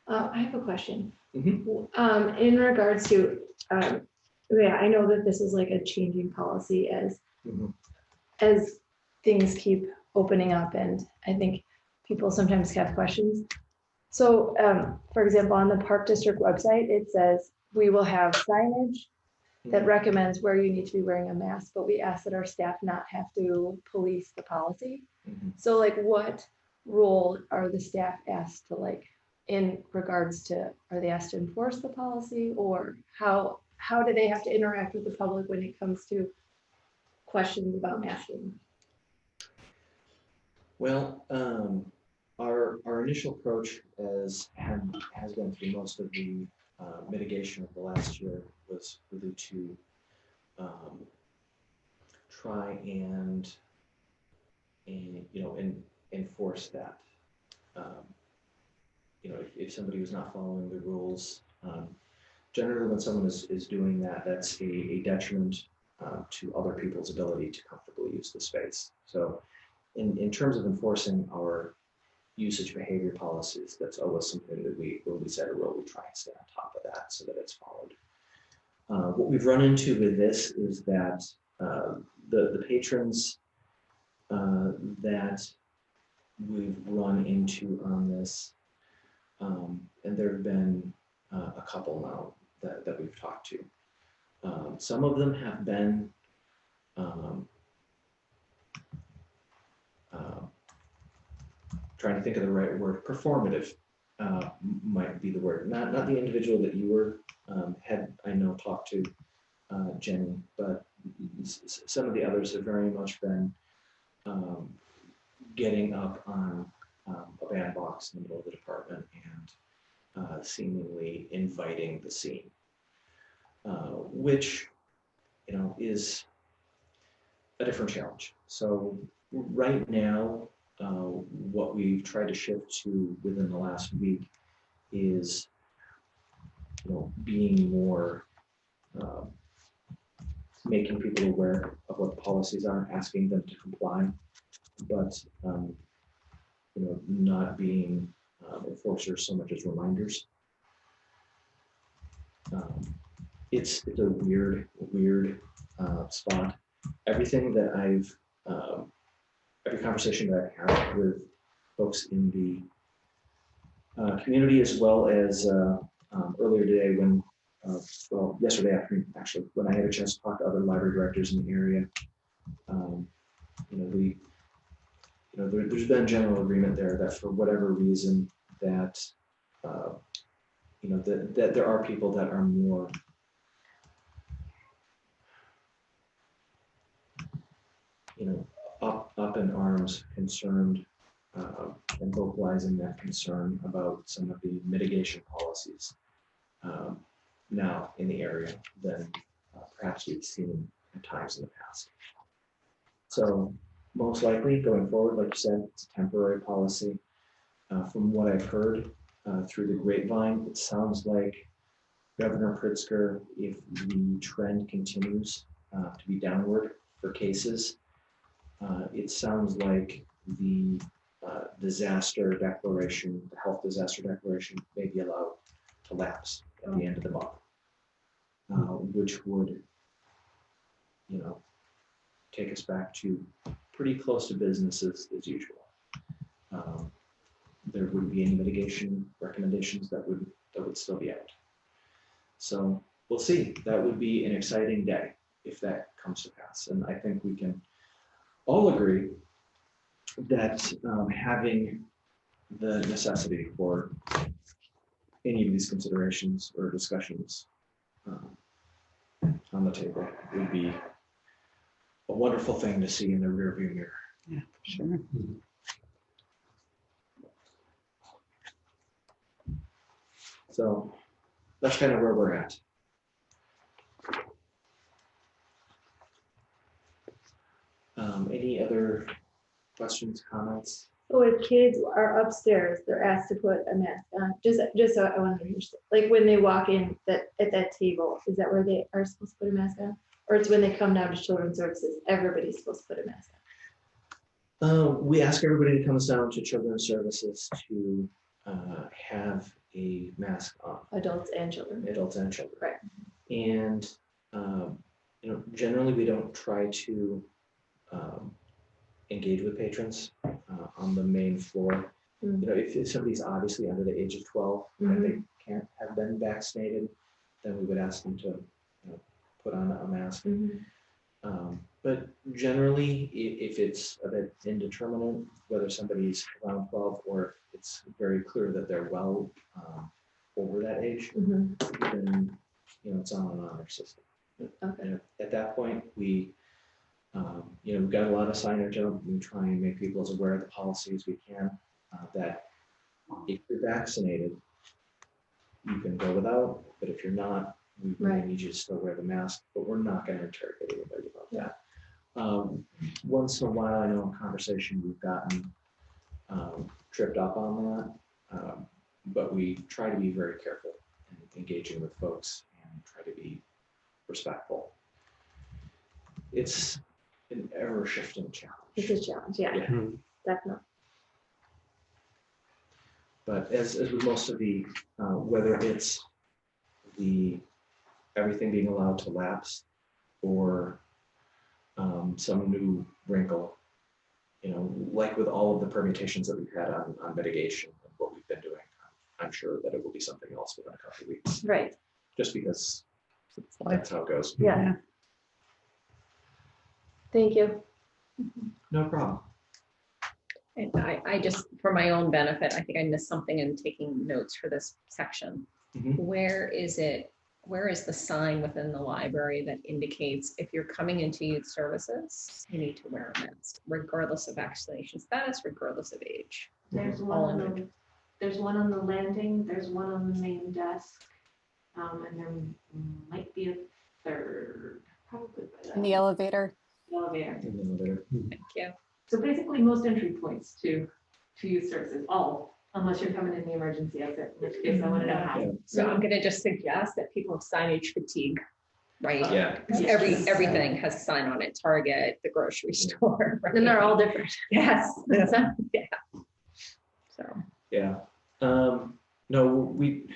have. I have a question. Mhm. In regards to, yeah, I know that this is like a changing policy as Mhm. as things keep opening up, and I think people sometimes have questions. So, for example, on the Park District website, it says we will have signage that recommends where you need to be wearing a mask, but we ask that our staff not have to police the policy. Mhm. So like, what role are the staff asked to, like, in regards to, are they asked to enforce the policy, or how do they have to interact with the public when it comes to questions about masking? Well, our initial approach has been through most of the mitigation of the last year was really to try and enforce that. If somebody was not following the rules, generally when someone is doing that, that's a detriment to other people's ability to comfortably use the space. So in terms of enforcing our usage behavior policies, that's always something that when we set a rule, we try and stay on top of that so that it's followed. What we've run into with this is that the patrons that we've run into on this, and there have been a couple now that we've talked to. Some of them have been trying to think of the right word, performative might be the word. Not the individual that you were had I know talked to, Jenny, but some of the others have very much been getting up on a bandbox in the middle of the department and seemingly inviting the scene, which is a different challenge. So right now, what we've tried to shift to within the last week is being more making people aware of what the policies are, asking them to comply, but not being enforcers so much as reminders. It's a weird spot. Everything that every conversation that I've had with folks in the community, as well as earlier today when, yesterday afternoon, actually, when I had a chance to talk to other library directors in the area, there's been general agreement there that for whatever reason that, that there are people that are more up in arms, concerned, and vocalizing that concern about some of the mitigation policies now in the area than perhaps we've seen at times in the past. So most likely going forward, like you said, it's a temporary policy. From what I've heard through the grapevine, it sounds like Governor Pritzker, if the trend continues to be downward for cases, it sounds like the disaster declaration, the health disaster declaration, may be allowed to lapse at the end of the month, which would, take us back to pretty close to businesses as usual. There wouldn't be any mitigation recommendations that would still be out. So we'll see. That would be an exciting day if that comes to pass, and I think we can all agree that having the necessity for any of these considerations or discussions on the table would be a wonderful thing to see in the rearview mirror. Yeah, sure. So that's kind of where we're at. Any other questions, comments So if kids are upstairs, they're asked to put a mask on, just so I want to understand, like when they walk in at that table, is that where they are supposed to put a mask on? Or it's when they come down to children's services, everybody's supposed to put a mask on? We ask everybody that comes down to children's services to have a mask on. Adults and children. Adults and children. Right. And generally we don't try to engage with patrons on the main floor. If somebody's obviously under the age of 12 and they can't have been vaccinated, then we would ask them to put on a mask. But generally, if it's a bit indeterminate whether somebody's around 12 or it's very clear that they're well over that age, then it's on an honor system. Okay. At that point, we've got a lot of signage up. We try and make people as aware of the policy as we can. That if you're vaccinated, you can go without, but if you're not, we really need you to still wear the mask. But we're not going to interrogate anybody about that. Once in a while, I know in conversation we've gotten tripped up on that, but we try to be very careful in engaging with folks and try to be respectful. It's an ever-shifting challenge. It's a challenge, yeah. Definitely. But as with most of the, whether it's everything being allowed to lapse or some new wrinkle, like with all of the permutations that we've had on mitigation and what we've been doing, I'm sure that it will be something else within a couple of weeks. Right. Just because that's how it goes. Yeah. Thank you. No problem. And I just, for my own benefit, I think I missed something in taking notes for this section. Where is the sign within the library that indicates if you're coming into youth services, you need to wear a mask, regardless of vaccination status, regardless of age? There's one on the landing, there's one on the main desk, and there might be a third, probably. In the elevator. Elevator. Thank you. So basically most entry points to youth services, all, unless you're coming in the emergency exit, in which case I want to know how. So I'm going to just suggest that people have signage fatigue, right? Yeah. Because everything has a sign on it, Target, the grocery store. Right? And they're all different. Yes. Yeah. So. Yeah. No, we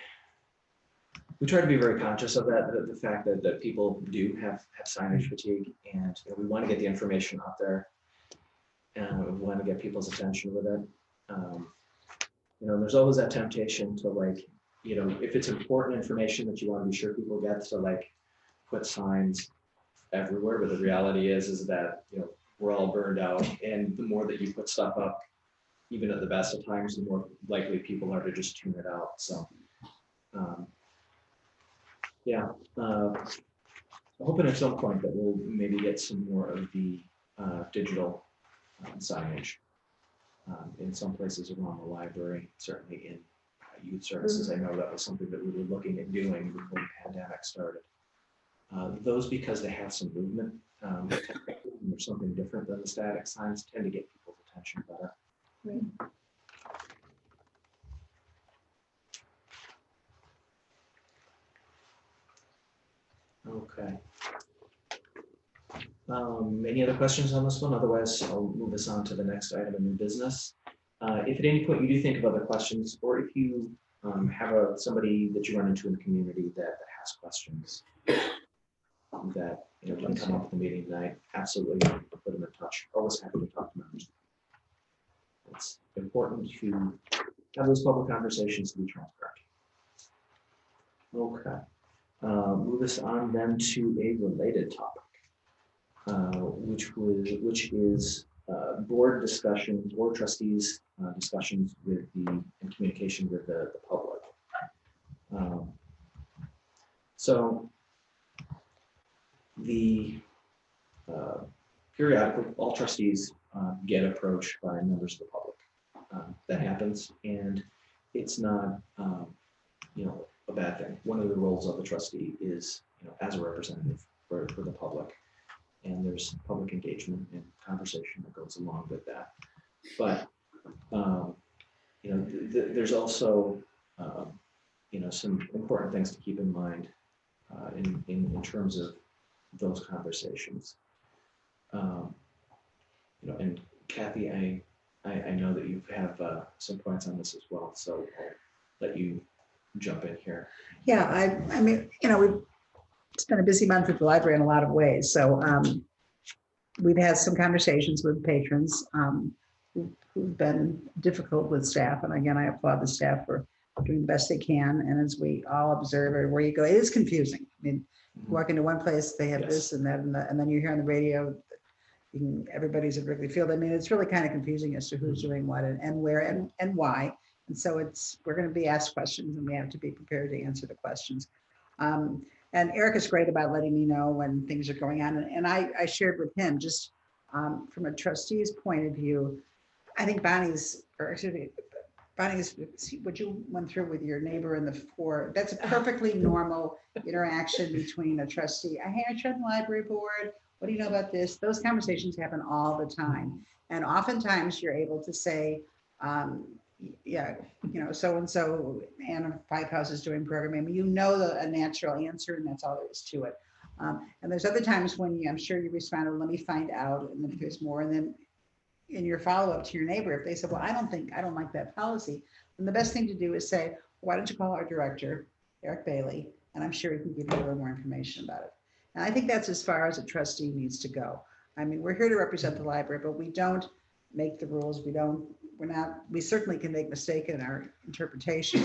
try to be very conscious of that, the fact that people do have signage fatigue, and we want to get the information out there, and we want to get people's attention with it. There's always that temptation to if it's important information that you want to be sure people get, to put signs everywhere. But the reality is that we're all burned out, and the more that you put stuff up, even at the best of times, the more likely people are to just tune it out. So. I'm hoping at some point that we'll maybe get some more of the digital signage in some places around the library, certainly in youth services. I know that was something that we were looking at doing before the pandemic started. Those, because they have some movement, there's something different than the static signs, tend to get people's attention better. Right. Okay. Any other questions on this one? Otherwise, I'll move us on to the next item in new business. If at any point you do think of other questions, or if you have somebody that you run into in the community that has questions that can come up at the meeting tonight, absolutely put them in touch. Always happy to talk to members. It's important to have those public conversations to be transparent. Okay. Move us on then to a related topic, which is board discussions, board trustees discussions with and communication with the public. So the periodically, all trustees get approached by members of the public. That happens, and it's not a bad thing. One of the roles of the trustee is, as a representative for the public, and there's public engagement and conversation that goes along with that. But You know, there's also, you know, some important things to keep in mind in terms of those conversations. You know, and Kathy, I know that you have some points on this as well, so I'll let you jump in here. Yeah, I mean, you know, it's been a busy month at the library in a lot of ways. So we've had some conversations with patrons who've been difficult with staff. And again, I applaud the staff for doing the best they can. And as we all observe everywhere you go, it is confusing. I mean, you walk into one place, they have this and that, and then you hear on the radio, everybody's at Wrigley Field. I mean, it's really kind of confusing as to who's doing what and where and why. And so we're going to be asked questions and we have to be prepared to answer the questions. And Eric is great about letting me know when things are going on. And I shared with him just from a trustee's point of view, I think Bonnie's, what you went through with your neighbor in the four, that's a perfectly normal interaction between a trustee. Hey, I tried the library board. What do you know about this? Those conversations happen all the time. And oftentimes you're able to say, yeah, you know, so-and-so, Anna Fifhause is doing programming. I mean, you know a natural answer and that's all there is to it. And there's other times when I'm sure you respond, let me find out, and if there's more. And then in your follow-up to your neighbor, if they said, well, I don't like that policy, then the best thing to do is say, why don't you call our director, Eric Bailey, and I'm sure he can give you a little more information about it. And I think that's as far as a trustee needs to go. I mean, we're here to represent the library, but we don't make the rules. We certainly can make mistake in our interpretation,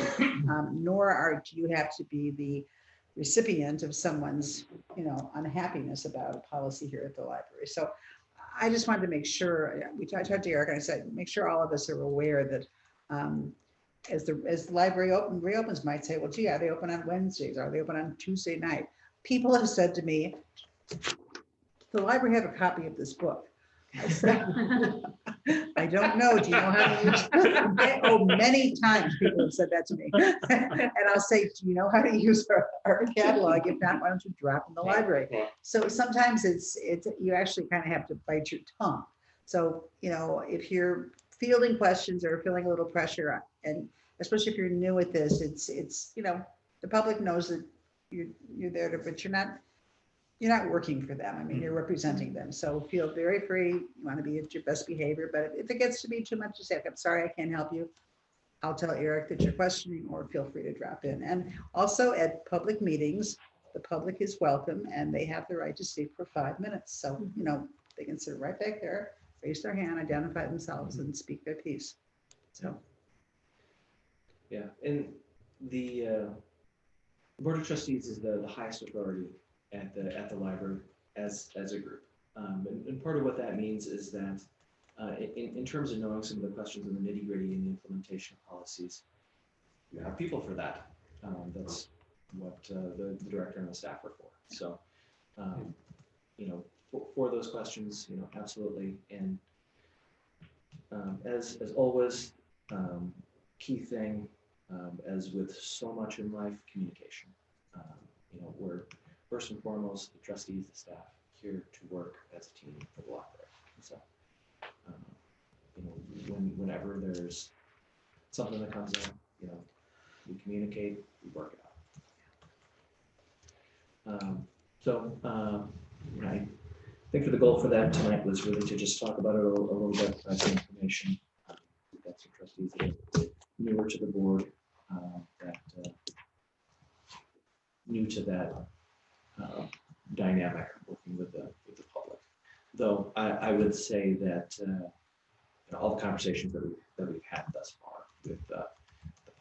nor do you have to be the recipient of someone's, you know, unhappiness about a policy here at the library. So I just wanted to make sure, I talked to Eric and I said, make sure all of us are aware that as the library reopens, might say, well, gee, are they open on Wednesdays? Are they open on Tuesday night? People have said to me, the library have a copy of this book. I said, I don't know. Do you know how to use it? Oh, many times people have said that to me. And I'll say, do you know how to use our catalog? If not, why don't you drop in the library? So sometimes it's you actually kind of have to bite your tongue. So, you know, if you're fielding questions or feeling a little pressure, and especially if you're new at this, it's you know, the public knows that you're there to, but you're not working for them. I mean, you're representing them. So feel very free. You want to be at your best behavior, but if it gets to be too much, just say, I'm sorry, I can't help you. I'll tell Eric that you're questioning, or feel free to drop in. And also at public meetings, the public is welcome and they have the right to speak for 5 minutes. So, you know, they can sit right back there, raise their hand, identify themselves and speak their piece. So. Yeah, and the Board of Trustees is the highest authority at the library as a group. And part of what that means is that in terms of knowing some of the questions in the nitty-gritty and the implementation of policies, you have people for that. That's what the director and the staff are for. So, you know, for those questions, you know, absolutely. And as always, key thing, as with so much in life, communication. You know, we're first and foremost, the trustees, the staff, here to work as a team for the library. So, you know, whenever there's something that comes up, you know, we communicate, we work it out. You know, I think the goal for that tonight was really to just talk about it a little bit, provide some information. We've got some trustees that are newer to the board, new to that dynamic working with the public. Though I would say that you know, all the conversations that we've had thus far with the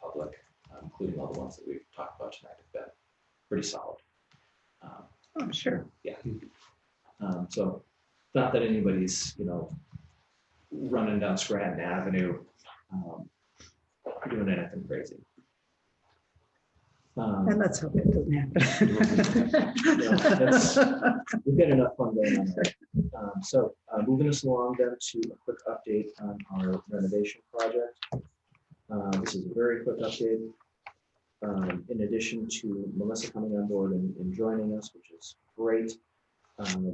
public, including all the ones that we've talked about tonight, have been pretty solid. Oh, sure. Yeah. So not that anybody's, you know, running down Scranton Avenue doing anything crazy. And let's hope it doesn't happen. Yeah, we've got enough fun going on there. So moving us along then to a quick update on our renovation project. This is a very quick update. In addition to Melissa coming on board and joining us, which is great,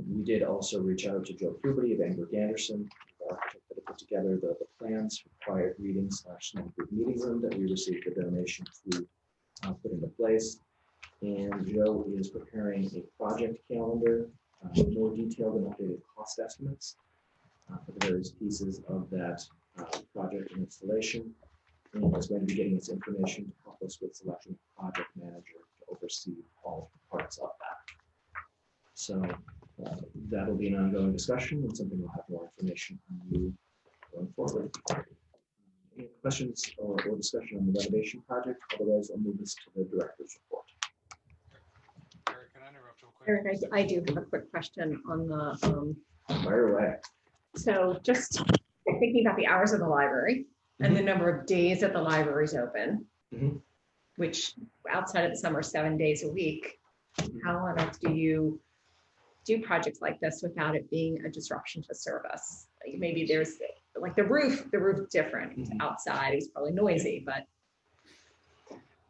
we did also reach out to Joe Puberty of Angler Ganderson, the architect that put together the plans for the quiet reading / small group meeting room that we received a donation to put into place. And Joe is preparing a project calendar, more detailed and updated cost estimates for the various pieces of that project and installation. And is going to be getting its information to help us with selection of project manager to oversee all parts of that. So that'll be an ongoing discussion and something we'll have more information on you going forward. Any questions or discussion on the renovation project? Otherwise, I'll move this to the director's report. Eric, can I interrupt real quick? Eric, I do have a quick question on the, Fire away. so just thinking about the hours of the library and the number of days that the library is open, Mhm. which outside of the summer, 7 days a week. How on earth do you do projects like this without it being a disruption to service? Like maybe there's like the roof different. It's outside, it's probably noisy, but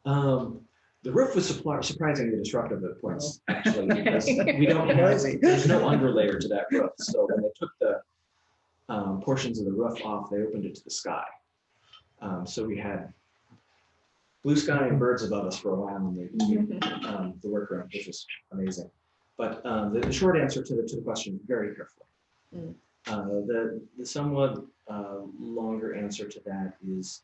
The roof was surprisingly disruptive at points, actually, because we don't have, there's no underlayer to that roof. So when they took the portions of the roof off, they opened it to the sky. So we had blue sky and birds above us for a while in the workroom, which was amazing. But the short answer to the question, very carefully. The somewhat longer answer to that is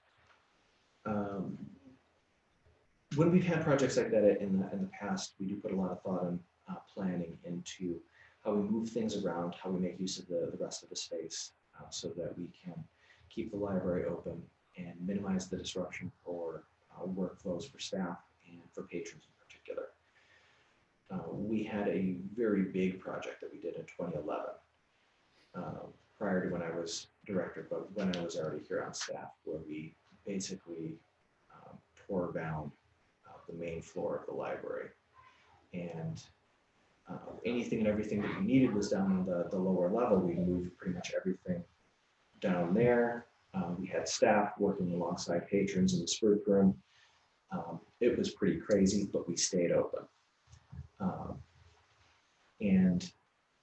when we've had projects like that in the past, we do put a lot of thought and planning into how we move things around, how we make use of the rest of the space so that we can keep the library open and minimize the disruption for workflows for staff and for patrons in particular. We had a very big project that we did in 2011, prior to when I was director, but when I was already here on staff, where we basically tore down the main floor of the library. And anything and everything that we needed was down on the lower level. We moved pretty much everything down there. We had staff working alongside patrons in the spruik room. It was pretty crazy, but we stayed open. And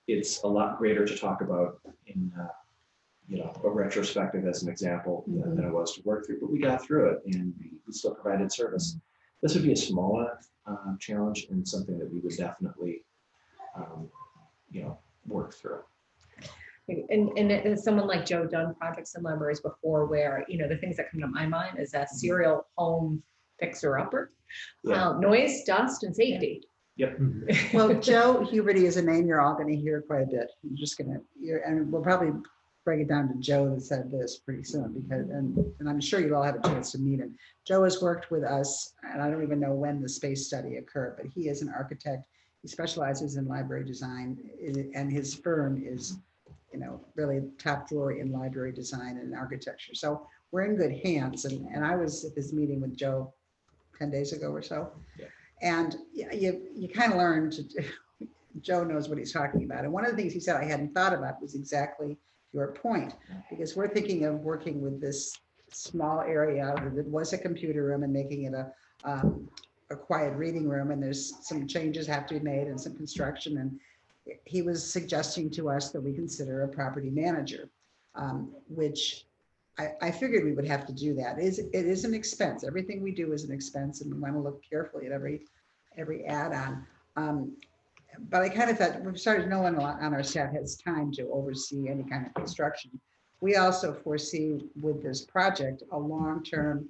it's a lot greater to talk about in a retrospective as an example than it was to work through, but we got through it and we still provided service. This would be a smaller challenge and something that we would definitely work through. And as someone like Joe done projects in libraries before where, the things that come to my mind is a serial home fixer-upper, noise, dust, and safety. Yep. Well, Joe Huberty is a name you're all going to hear quite a bit. I'm just going to, and we'll probably break it down to Joe that said this pretty soon because, and I'm sure you'll all have a chance to meet him. Joe has worked with us, and I don't even know when the space study occurred, but he is an architect. He specializes in library design, and his firm is, really top drawer in library design and architecture. So we're in good hands. And I was at this meeting with Joe 10 days ago or so. Yeah. And you kind of learn Joe knows what he's talking about. And one of the things he said I hadn't thought about was exactly your point, because we're thinking of working with this small area that was a computer room and making it a quiet reading room. And there's some changes have to be made and some construction. And he was suggesting to us that we consider a property manager, which I figured we would have to do that. It is an expense. Everything we do is an expense, and we want to look carefully at every add-on. But I kind of thought we've started. No one on our staff has time to oversee any kind of construction. We also foresee with this project a long-term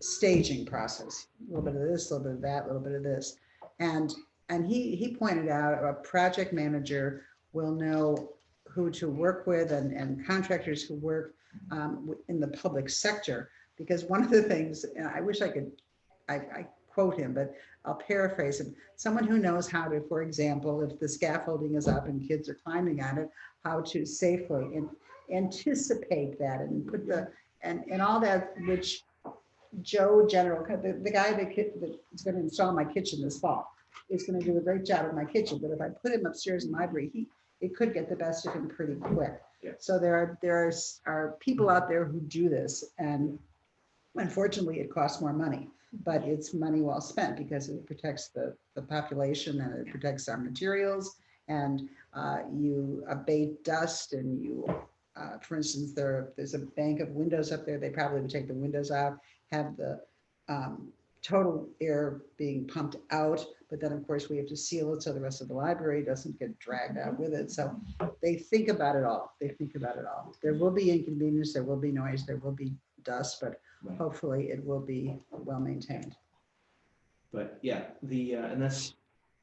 staging process. A little bit of this, a little bit of that, a little bit of this, and he pointed out a project manager will know who to work with and contractors who work in the public sector. Because one of the things, and I wish I could, I quote him, but I'll paraphrase him. Someone who knows how to, for example, if the scaffolding is up and kids are climbing on it, how to safely anticipate that and put and all that, which Joe General, the guy that's going to install my kitchen this fall, is going to do a great job in my kitchen. But if I put him upstairs in the library, it could get the best of him pretty quick. Yeah. So there are people out there who do this, and unfortunately it costs more money, but it's money well spent because it protects the population and it protects our materials, and you abate dust and you for instance, there's a bank of windows up there. They probably would take the windows out, have the total air being pumped out, but then of course we have to seal it so the rest of the library doesn't get dragged out with it. So they think about it all. They think about it all. There will be inconvenience, there will be noise, there will be dust, but Right. hopefully it will be well maintained. But yeah, and that's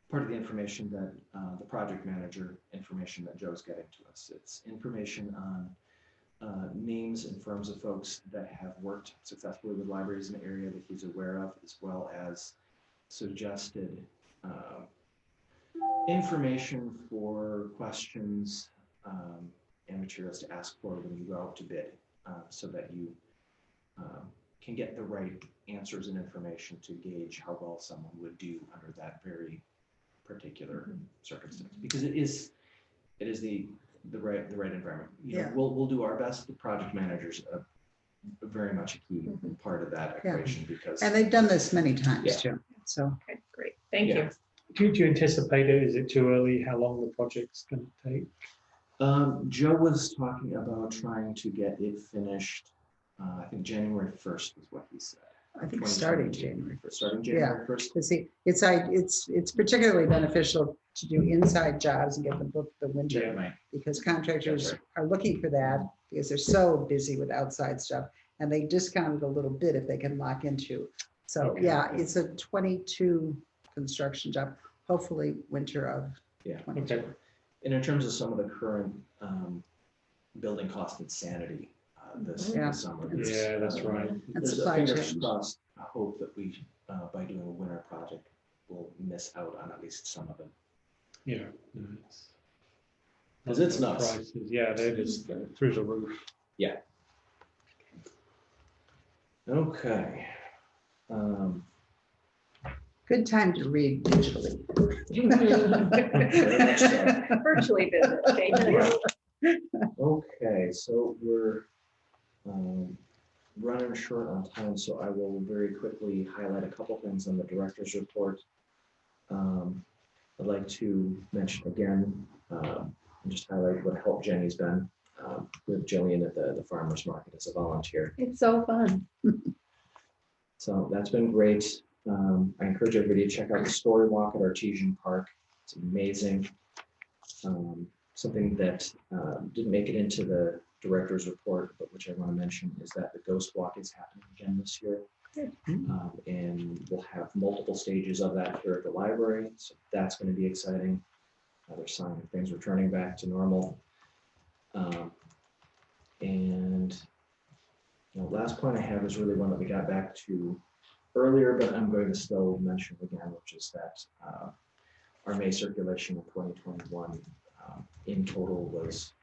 part of the information that the project manager information that Joe's getting to us. It's information on names and firms of folks that have worked successfully with libraries in the area that he's aware of, as well as suggested information for questions and materials to ask for when you go out to bid, so that you can get the right answers and information to gauge how well someone would do under that very particular circumstance, because it is the right environment. You know, Yeah. we'll do our best. The project managers are very much a key part of that Yeah. equation, because And they've done this many times Yeah. too. So Okay, great. Thank you. Yeah. Do you anticipate it? Is it too early? How long the project's going to take? Joe was talking about trying to get it finished. I think January 1st is what he said. I think starting 2022. January 1st. Starting January 1st. But see, it's particularly beneficial to do inside jobs and get them booked the winter, Yeah. Right. because contractors That's right. are looking for that because they're so busy with outside stuff, and they discount it a little bit if they can lock into. So Okay. yeah, it's a 22 construction job, hopefully winter of Yeah. 22. Okay. And in terms of some of the current building cost insanity this Yeah. summer. Yeah, that's right. And There's a supply fingers chain. crossed hope that we, by doing a winter project, will miss out on at least some of it. Yeah. No, it's- 'Cause it's nuts. Prices, yeah, they're just through the roof. Okay. Good time to read digitally. Very much so. Virtually visit. Thank you. Okay, so we're running short on time, so I will very quickly highlight a couple things on the director's report. I'd like to mention again, and just highlight what help Jenny's been with Jillian at the farmer's market as a volunteer. It's so fun. So that's been great. I encourage everybody to check out the story walk at Artesian Park. It's amazing. Something that didn't make it into the director's report, but which I want to mention, is that the Ghost Walk is happening again this year. And we'll have multiple stages of that here at the library. So that's going to be exciting. Another sign of things returning back to normal. And last point I have is really one that we got back to earlier, but I'm going to still mention again, which is that our May circulation in 2021 in total was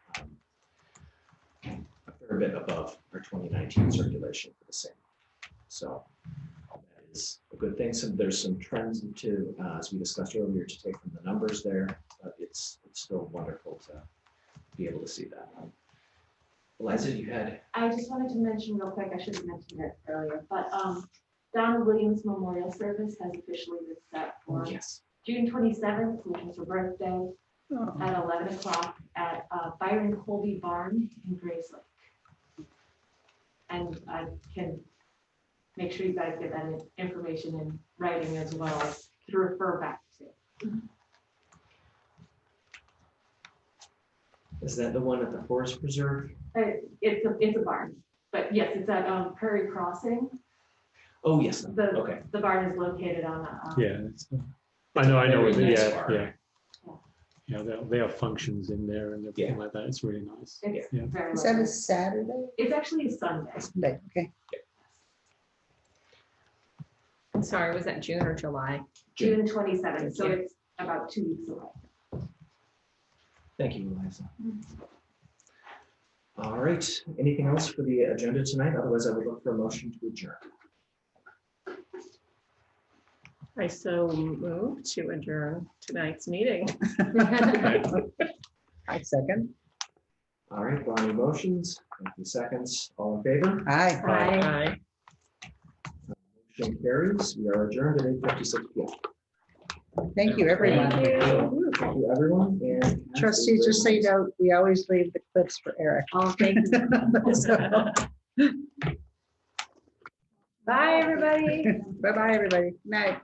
a fair bit above our 2019 circulation for the same. So that is a good thing. So there's some trends to, as we discussed earlier, to take from the numbers there, but it's still wonderful to be able to see that. Eliza, you had. I just wanted to mention real quick, I should have mentioned it earlier, but Donna Williams Memorial Service has officially been set for Yes. June 27th, which is her birthday, Oh, at 11 o'clock at Byron Colby Barn in Grace Lake. And I can make sure you guys get that information in writing as well to refer back to. Is that the one at the Forest Preserve? It's a barn, but yes, it's at Prairie Crossing. Oh, yes. Okay. The barn is located on. Yeah, I know. Very nice Yeah, bar. yeah. Yeah, there are functions in there and everything Yeah. like that. It's really nice. It's Yeah. very is that lovely. a Saturday? It's actually a Sunday. Sunday, okay. I'm sorry, was that June or July? June 27th, so Yeah. it's about 2 weeks away. Thank you, Eliza. All right. Anything else for the agenda tonight? Otherwise, I would look for a motion to adjourn. I so move to adjourn tonight's meeting. I second. All right, Bonnie motions, 50 seconds. All in favor? Aye. Aye. Motion carries. We are adjourned at 8:56 p.m. Thank you, everyone. Thank you. Thank you, everyone. And Trustees, just so you know, we always leave the clips for Eric. Oh, thank you. So, Bye, everybody. bye-bye, everybody. Night.